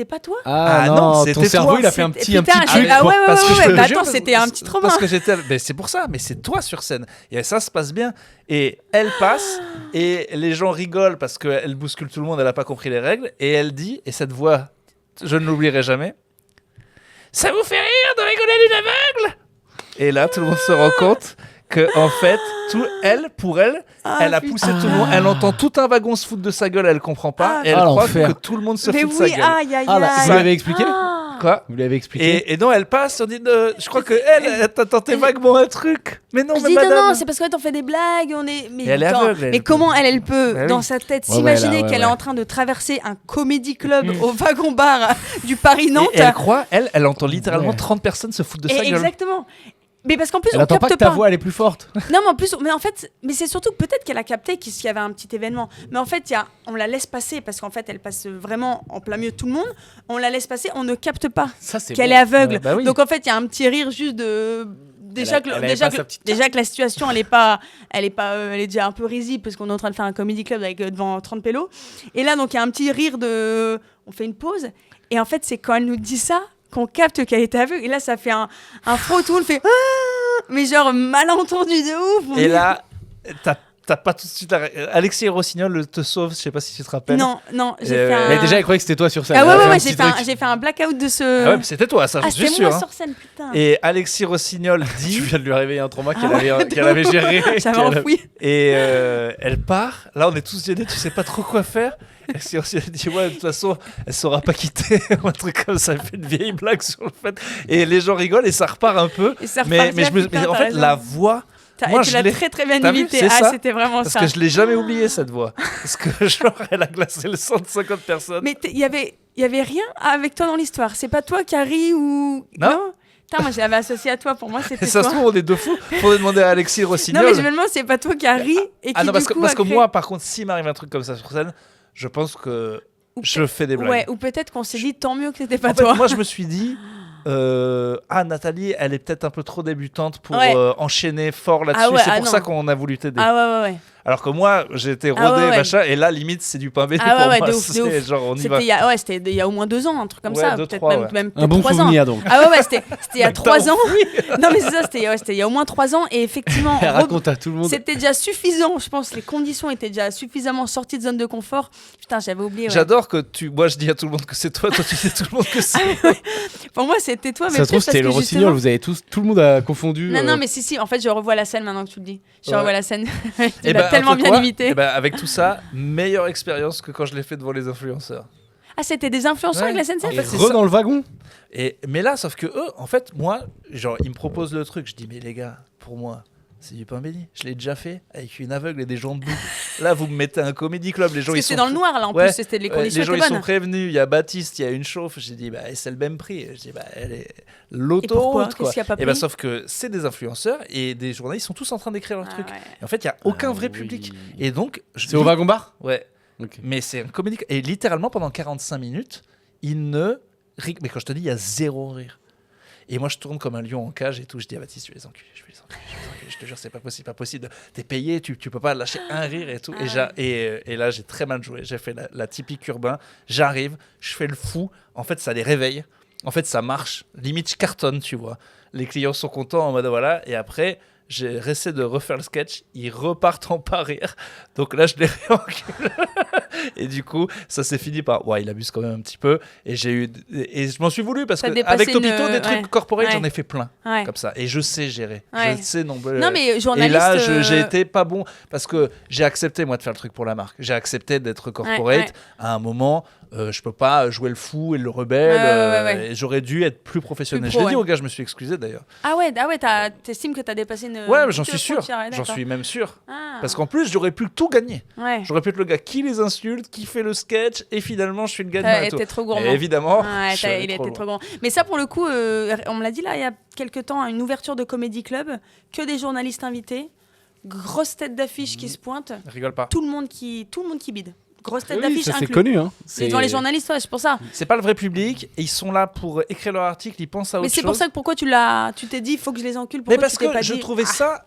pas toi. Ah non, non, c'était ton cerveau toi. il a fait un C'était- petit putain, truc. ah ouais, ouais, Parce que ouais, je ouais, te le bah jure, attends, c'était un petit trauma. Parce que j'étais. Mais c'est pour ça, mais c'est toi sur scène. Et ça se passe bien. Et elle passe, et les gens rigolent parce qu'elle bouscule tout le monde, elle n'a pas compris les règles. Et elle dit, et cette voix, je ne l'oublierai jamais, ça vous fait rire de rigoler d'une aveugle? Et là, tout le monde se rend compte que, en fait, pour elle, Ah, elle a putain. poussé tout le monde. Elle entend tout un wagon se foutre de sa gueule, elle comprend pas. Ah, et elle ah, croit l'enfer. que tout le monde se Mais fout de sa oui, gueule. aïe aïe Ah là, aïe. vous l'avez expliqué Ah. Quoi? Vous l'avez expliqué Et non, elle passe, on dit, je crois que elle t'a tenté vaguement un truc. Mais non, Je mais dis madame. non, c'est parce qu'en fait on fait des blagues, on est. Mais, Et elle est attends, aveugle, elle. mais comment elle peut, Bah oui. dans sa tête, Ouais, s'imaginer ouais, là, qu'elle ouais, est ouais. en train de traverser un comédie club au wagon-bar du Paris-Nantes? Et elle croit, elle entend littéralement Ouais. 30 personnes se foutre de Et sa gueule. exactement. Mais parce qu'en plus, Elle on attend pas capte que ta voix elle est plus forte. Non, mais en plus, mais en fait, mais c'est surtout que peut-être qu'elle a capté qu'il y avait un petit événement. Mais en fait, on la laisse passer parce qu'en fait, elle passe vraiment en plein milieu de tout le monde. On la laisse passer, on ne capte pas Ça c'est qu'elle bon. est aveugle. Ouais, bah oui. Donc en fait, il y a un petit rire juste de. Déjà, Elle avait pas sa petite déjà que la situation, elle est déjà un peu risible parce qu'on est en train de faire un comedy club avec devant 30 pélos. Et là, donc il y a un petit rire de. On fait une pause. Et en fait, c'est quand elle nous dit ça qu'on capte qu'elle est aveugle. Et là, ça fait un faux tout le fait. Ah mais genre malentendu de ouf. On Et est- là, t'as pas tout de suite. Alexis Rossignol te sauve, je sais pas si tu te rappelles. Non, j'ai Euh, fait un. Mais déjà, il croyait que c'était toi sur scène. Ah Elle ouais, a ouais, fait un ouais, petit j'ai fait, un, truc. j'ai fait un blackout de ce. Ah ouais, mais c'était toi, ça, Ah, je suis c'était sûr. moi hein. sur scène, putain. Et Alexis Rossignol Tu dit. viens de lui réveiller un trauma qu'elle Ah ouais, avait géré. J'avais qu'elle- enfoui. Et elle part. Là, on est tous gênés, tu sais pas trop quoi faire. Alexis Rossignol dit ouais, de toute façon, elle saura pas quitter. Ou un truc comme ça. Elle fait une vieille blague sur le fait. Et les gens rigolent et ça repart un peu. Et ça Mais repartit, mais putain, en t'as fait, raison. la voix. Moi, Tu je l'as l'ai- très très bien T'as vu, imité. c'est Ah, ça. c'était vraiment Parce ça. que je l'ai jamais oublié cette voix. Parce que genre, elle a glacé le sang de 50 personnes. Mais il y avait rien avec toi dans l'histoire. C'est pas toi qui as ri ou. Non. Putain, moi je l'avais associé à toi. Pour moi, c'était Et ça toi. se trouve, on est deux fous. Faudrait demander à Alexis Rossignol. Non, mais je me demande, c'est pas toi qui as ri et qui Ah non, parce du que, coup parce a que créé- moi, par contre, s'il m'arrive un truc comme ça sur scène, je pense que Ou je fais des blagues. Ouais, ou peut-être qu'on s'est dit tant mieux que c'était pas En fait, toi. moi, je me suis dit, Nathalie, elle est peut-être un peu trop débutante pour Ouais. enchaîner fort là-dessus. Ah ouais, c'est ah pour non. ça qu'on a voulu t'aider. Ah ouais, ouais, ouais. Alors que moi, j'ai été rodé, Ah ouais, ouais. machin, et là, limite, c'est du pain béni Ah ouais, pour ouais, moi. de ouf, de C'est ouf. genre, on y va. C'était il y a au moins 2 ans, un truc comme Ouais, ça. 2, Peut-être 3, même, ouais. même Un bon 3 ans. souvenir donc. Ah ouais, c'était il y a Mec, 3 t'as ans. Non, mais c'est ça, c'était il y a au moins 3 ans. Et effectivement, Elle raconte à tout le monde. c'était déjà suffisant. Je pense les conditions étaient déjà suffisamment sorties de zone de confort. Putain, j'avais oublié. Ouais. J'adore que moi, je dis à tout le monde que c'est toi, toi, tu dis à tout le monde que c'est. Pour moi, c'était toi, mais Ça se trouve, peut-être c'était le parce que rossignol. justement- Vous avez tous, tout le monde a confondu. Non, mais si, en fait, je revois la scène maintenant que tu le dis. Je Ouais. revois la scène. Tu Et l'as tellement entre bien quoi imité. Et avec tout ça, meilleure expérience que quand je l'ai fait devant les influenceurs. Ah, c'était des influenceurs Ouais. avec la SNCF En Et fait, c'est re ça. dans le wagon. Mais là, sauf que eux, en fait, moi, genre, ils me proposent le truc. Je dis, mais les gars, pour moi, c'est du pain béni. Je l'ai déjà fait avec une aveugle et des gens debout. Là, vous me mettez un comédie club. Les gens, Parce que ils c'était sont dans le noir, là, en Ouais. plus. C'était les conditions les gens, étaient ils sont bonnes. prévenus. Il y a Baptiste, il y a une chauffe. J'ai dit, c'est le même prix. Je dis, elle est Et pourquoi l'autoroute, quoi. Qu'est-ce qu'il n'y a pas Et pris sauf que c'est des influenceurs et des journalistes, ils sont tous en train d'écrire leur Ah, truc. ouais. Et en fait, il y a aucun vrai oui. public. Et donc, C'est au wagon bar. Ouais. Ok. Mais c'est un comédie. Et littéralement, pendant 45 minutes, il ne rit. Mais quand je te dis, il y a zéro rire. Et moi, je tourne comme un lion en cage et tout. Je dis à Baptiste, je vais les enculer. Je te jure, c'est pas possible. T'es payé, tu peux pas lâcher un rire et tout. Et là, j'ai très mal joué. J'ai fait la typique urbain. J'arrive, je fais le fou. En fait, ça les réveille. En fait, ça marche. Limite, je cartonne, tu vois. Les clients sont contents en mode voilà. Et après, j'ai essayé de refaire le sketch. Ils repartent en pas rire. Donc là, je les réencule. Et du coup, ça s'est fini par ouais, il abuse quand même un petit peu. Et je m'en suis voulu parce T'as que dépassé avec Topito, une- des trucs ouais. corporate, Ouais. j'en ai fait plein Ouais. comme ça. Et je sais gérer. Ouais. Je sais non. Non, mais Et journaliste. là, j'ai été pas bon parce que j'ai accepté moi de faire le truc pour la marque. J'ai accepté d'être corporate. Ouais. À un moment, je peux pas jouer le fou et le rebelle. Ouais. Et j'aurais dû être plus professionnel. Plus pro, J'ai dit ouais. au gars, je me suis excusé d'ailleurs. Ah ouais, t'estimes que t'as dépassé une. Ouais, mais j'en petite suis sûr. frontière, ouais, J'en d'accord. suis même sûr. Ah. Parce qu'en plus, j'aurais pu tout gagner. Ouais. J'aurais pu être le gars qui les insulte, qui fait le sketch, et finalement, je suis le gagnant. T'as et tout. été trop gourmand. Et évidemment, Ouais, je suis allé il a été loin. trop grand. Mais ça, pour le coup, on me l'a dit là, il y a quelques temps, une ouverture de Comedy Club, que des journalistes invités, grosse tête d'affiche qui se pointe, Rigole pas. tout le monde qui bide. Grosse tête Oui, d'affiche ça c'est inclus. connu. Hein. C'est devant les journalistes, ouais, c'est pour ça. C'est pas le vrai public, et ils sont là pour écrire leur article, ils pensent à autre Mais c'est chose. pour ça que pourquoi tu t'es dit, il faut que je les encule. Mais Pourquoi parce tu t'es que pas je dit, trouvais ça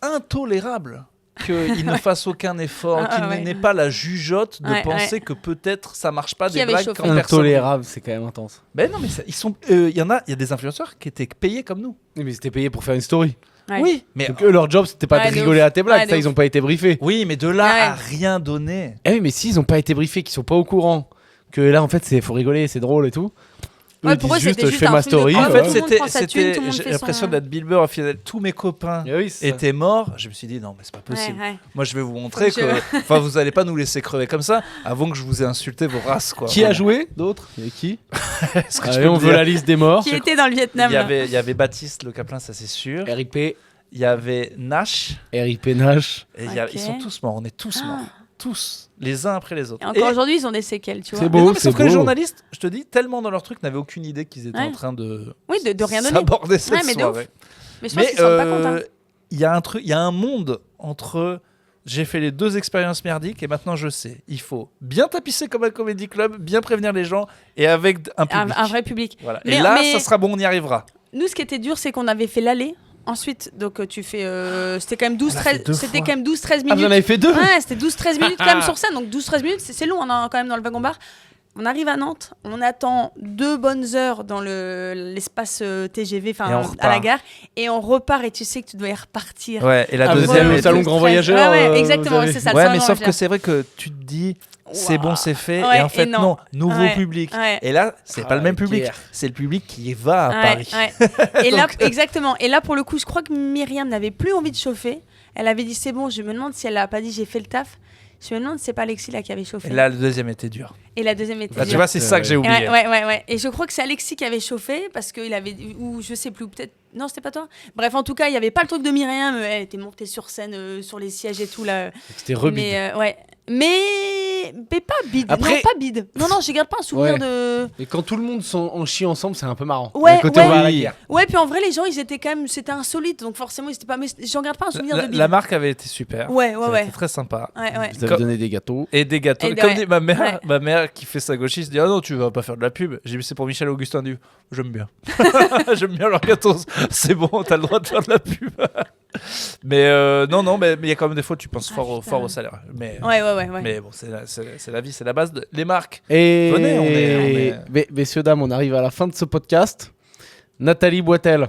intolérable qu'ils ne fassent aucun effort, qu'ils ouais. n'aient pas la jugeote de Ouais, penser que peut-être ça marche pas Qui des avait blagues chauffé. quand personne. Intolérable, c'est quand même intense. Ben non, mais ils sont. Il y a des influenceurs qui étaient payés comme nous. Oui, mais c'était payé pour faire une story. Ouais. Oui, mais Donc eux, leur job, c'était pas Ouais, de de rigoler ouf. à tes blagues. Ouais, de Ça, ils ont pas été briefés. oui, mais de là Ouais. à rien donner. Eh oui, mais s'ils ont pas été briefés, qu'ils sont pas au courant, que là, en fait, faut rigoler, c'est drôle et tout. Ouais, Eux, ils pour eux, disent juste, c'était je fais juste ma un truc de story. com. En Ouais, fait, tout le monde prend sa thune, c'était. tout le monde J'ai fait l'impression son- d'être Bill Burr. Au final, tous mes copains Eh oui, c'est ça. étaient morts. Je me suis dit non, mais c'est pas Ouais, possible. ouais. Moi, je vais vous montrer Faut que. que Enfin, vous allez pas nous laisser crever comme ça avant que je vous ai insulté vos races, quoi. Qui a joué d'autres Et qui Est-ce que je Allez, peux on le veut dire la liste des morts. Qui était dans le Vietnam. là. Il y avait Baptiste Le Caplin, ça c'est sûr. RIP, Il y avait Nash. RIP Nash. Et Ok. ils sont tous morts. On est tous morts. Tous. Les uns après les autres. Et encore aujourd'hui, ils ont des séquelles, tu vois. C'est Mais beau, non, mais sauf c'est que les beau. journalistes, je te dis, tellement dans leur truc, n'avaient aucune idée qu'ils étaient Ouais. en train de Oui, de rien donner. s'aborder cette Ouais, mais de soirée. Mais je pense qu'ils sont pas contents. il y a un truc, il y a un monde entre j'ai fait les deux expériences merdiques et maintenant je sais. Il faut bien tapisser comme un comedy club, bien prévenir les gens et avec un public. Un vrai public. Voilà. Mais- et là, mais- ça sera bon, on y arrivera. Nous, ce qui était dur, c'est qu'on avait fait l'aller. Ensuite, donc tu fais. C'était quand même 12-13 deux c'était fois. quand même 12-13 Ah, vous en minutes. avez fait deux Ouais, c'était 12-13 minutes quand même sur scène. Donc 12-13 minutes, c'est long on est quand même dans le wagon-bar. On arrive à Nantes, on attend 2 bonnes heures dans l'espace TGV, Et on enfin à repart. la gare, et on repart et tu sais que tu dois y repartir. Ouais. Et la Ah, vous deuxième. êtes au est- salon Grand Voyageur. Ouais, vous exactement, avez- c'est ça. le Ouais, salon mais Grand sauf que Voyageur. c'est vrai que tu te dis, c'est Ouah. bon, c'est fait, Ouais, et en fait, et non. non, nouveau Ouais, public. ouais. Et là, c'est Ah, pas le même la public, guerre. c'est le public qui va à Ouais, Paris. ouais. Et là, Donc- exactement. Et là, pour le coup, je crois que Myriam n'avait plus envie de chauffer. Elle avait dit c'est bon. Je me demande si elle a pas dit j'ai fait le taf. Je me demande si c'est pas Alexis là qui avait chauffé. Et là, le deuxième était dur. Et la deuxième était Là, tu dure. vois, c'est ça que j'ai oublié. Ouais. Et je crois que c'est Alexis qui avait chauffé parce qu'il avait. Ou je sais plus, peut-être. Non, c'était pas toi. Bref, en tout cas, il n'y avait pas le truc de Myriam. Elle était montée sur scène, sur les sièges et tout là. C'était rebide. Mais ouais. Mais pas bide. Après- Non, pas bide. Non, je garde pas un souvenir Ouais. de. Et quand tout le monde en chie ensemble, c'est un peu marrant. Ouais, Le côté ouais. on va à la Oui. guerre. Ouais, puis en vrai, les gens, ils étaient quand même. C'était insolite, donc forcément, ils étaient pas. Mais j'en garde pas un souvenir de bide. La marque avait été super. Ouais. C'était très sympa. Ouais. Vous avez Comme- donné des gâteaux. Et des gâteaux. Et Comme ouais. dit Ouais. ma mère qui fait sa gauchiste dit ah non tu vas pas faire de la pub. J'ai dit c'est pour Michel Augustin du. J'aime bien. J'aime bien leurs gâteaux. C'est bon, t'as le droit de faire de la pub. Mais non, mais il y a quand même des fois tu penses Ah, fort putain. au salaire. Mais Ouais. mais bon c'est la vie, c'est la base les marques. Et Venez, on est- Messieurs, dames, on arrive à la fin de ce podcast. Nathalie Boitel,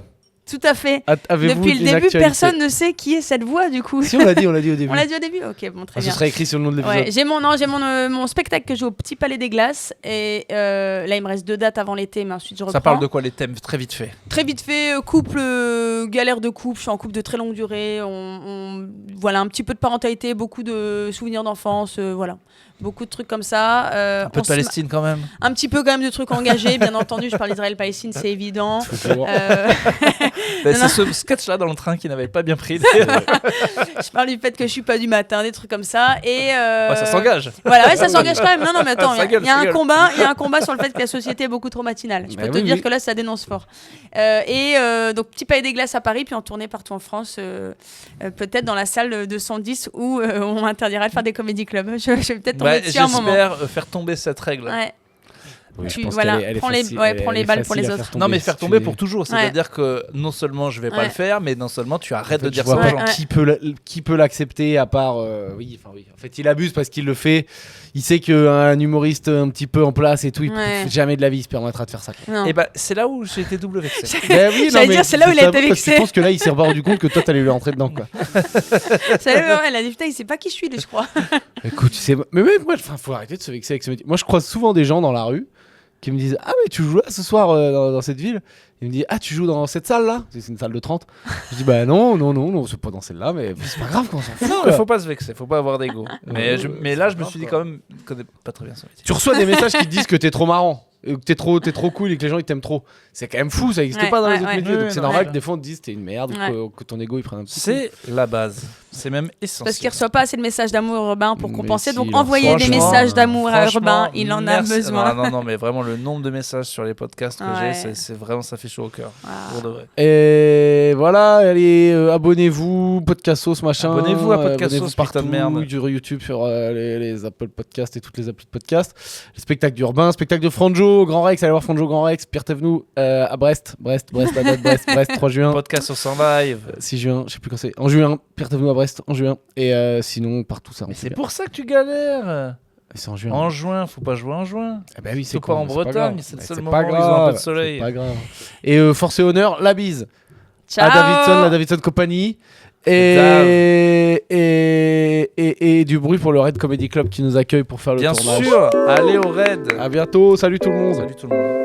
Tout à fait. Avez-vous Depuis le une début, actualité personne ne sait qui est cette voix du coup. Si, on l'a dit au début. On l'a dit au début. Ok, bon, très Ce bien. sera écrit sur le nom de l'épisode. Ouais, j'ai mon spectacle que je joue au Petit Palais des Glaces et là il me reste 2 dates avant l'été, mais ensuite je reprends. Ça parle de quoi les thèmes très vite fait? Très vite fait, couple, galère de couple, je suis en couple de très longue durée, voilà, un petit peu de parentalité, beaucoup de souvenirs d'enfance, voilà. Beaucoup de trucs comme ça. Un peu de Palestine quand même. Un petit peu quand même de trucs engagés, bien entendu. Je parle d'Israël-Palestine, c'est évident. C'est ce sketch-là dans le train qui n'avait pas bien pris. Je parle du fait que je suis pas du matin, des trucs comme ça. Et ça s'engage. Voilà, ouais, ça s'engage quand même. Non, mais attends, Ça gueule, il y a ça un gueule. combat. Il y a un combat sur le fait que la société est beaucoup trop matinale. Je peux te dire que là, ça dénonce fort. Donc, Petit Palais des Glaces à Paris, puis en tournée partout en France, peut-être dans la salle de 110 où on interdira de faire des comédie clubs. Je vais peut-être tomber dessus un moment. J'espère faire tomber cette règle. Ouais. Oui, je Tu- pense voilà, qu'elle est- elle est prends les- facile- ouais, elle- prends elle les est balles pour facile les à autres. faire Non, mais si faire tu tomber es- pour toujours. C'est-à-dire que non seulement je vais pas Ouais. le faire, mais non seulement tu arrêtes de dire je vois ça pas aux gens. Ouais. qui peut l'accepter à part oui. En fait, il abuse parce qu'il le fait. Il sait qu'un humoriste un petit peu en place et tout, il Ouais. jamais de la vie il se permettra de faire ça. Non. Et bah, c'est là où j'ai été double vexé. Ben oui, J'allais dire, c'est là où il a été parce que vexé. Je pense que là, il s'est rendu compte que toi, t'allais lui rentrer dedans, quoi. Elle a dit putain, il sait pas qui je suis, lui, je crois. Écoute, mais même moi, faut arrêter de se vexer avec ce métier. Moi, je croise souvent des gens dans la rue qui me disent ah mais tu joues là ce soir dans cette ville. Il me dit ah tu joues dans cette salle là. C'est une salle de 30. Je dis bah non, c'est pas dans celle-là, mais c'est pas grave, on s'en fout. Non, quoi. mais faut pas se vexer, faut pas avoir d'ego. Mais là, je me suis dit quand même, je connais pas très bien ce métier. Tu reçois des messages qui te disent que t'es trop marrant, que t'es trop cool et que les gens ils t'aiment trop. C'est quand même fou, ça existe Ouais, pas dans les ouais, autres ouais. métiers. Donc Ouais, c'est non, normal ouais. que des fois on te dise t'es une merde, Ouais. ou que ton ego il prenne un petit coup. C'est la base. C'est même essentiel. Parce qu'il reçoit pas assez de messages d'amour urbain pour Mais compenser. si, Donc en envoyez des Franchement, messages d'amour à franchement, urbain, il en a merci. besoin. Non, mais vraiment le nombre de messages sur les podcasts que Ouais. j'ai, c'est vraiment, ça fait chaud au cœur. Ah. Pour de vrai. Et voilà, allez, abonnez-vous, Podcastos, machin. Abonnez-vous à Podcastos, abonnez-vous putain partout, de merde. sur YouTube, sur les Apple Podcasts et toutes les applis de podcast. Le spectacle d'Urbain, spectacle de Franjo, Grand Rex, allez voir Franjo, Grand Rex, Pierre Thévenoud à Brest, la date Brest, 3 juin. Podcast sur 100 live. 6 juin, je sais plus quand c'est. En juin, Pierre Thévenoud à Brest, en juin. Et sinon, partout ça. Mais c'est pour ça que tu galères. C'est en juin. En juin, faut pas jouer en juin. Ah bah oui, c'est Surtout pas en con, mais Bretagne, pas c'est le grave. seul Mais moment pas où ils ont un peu de grave, soleil. c'est pas grave. Et force et honneur, la bise. Ciao. À Davidson Company. Et du bruit pour le Red Comedy Club qui nous accueille pour faire le Bien tournage. sûr, allez au raid. À bientôt, salut tout le monde. Salut tout le monde.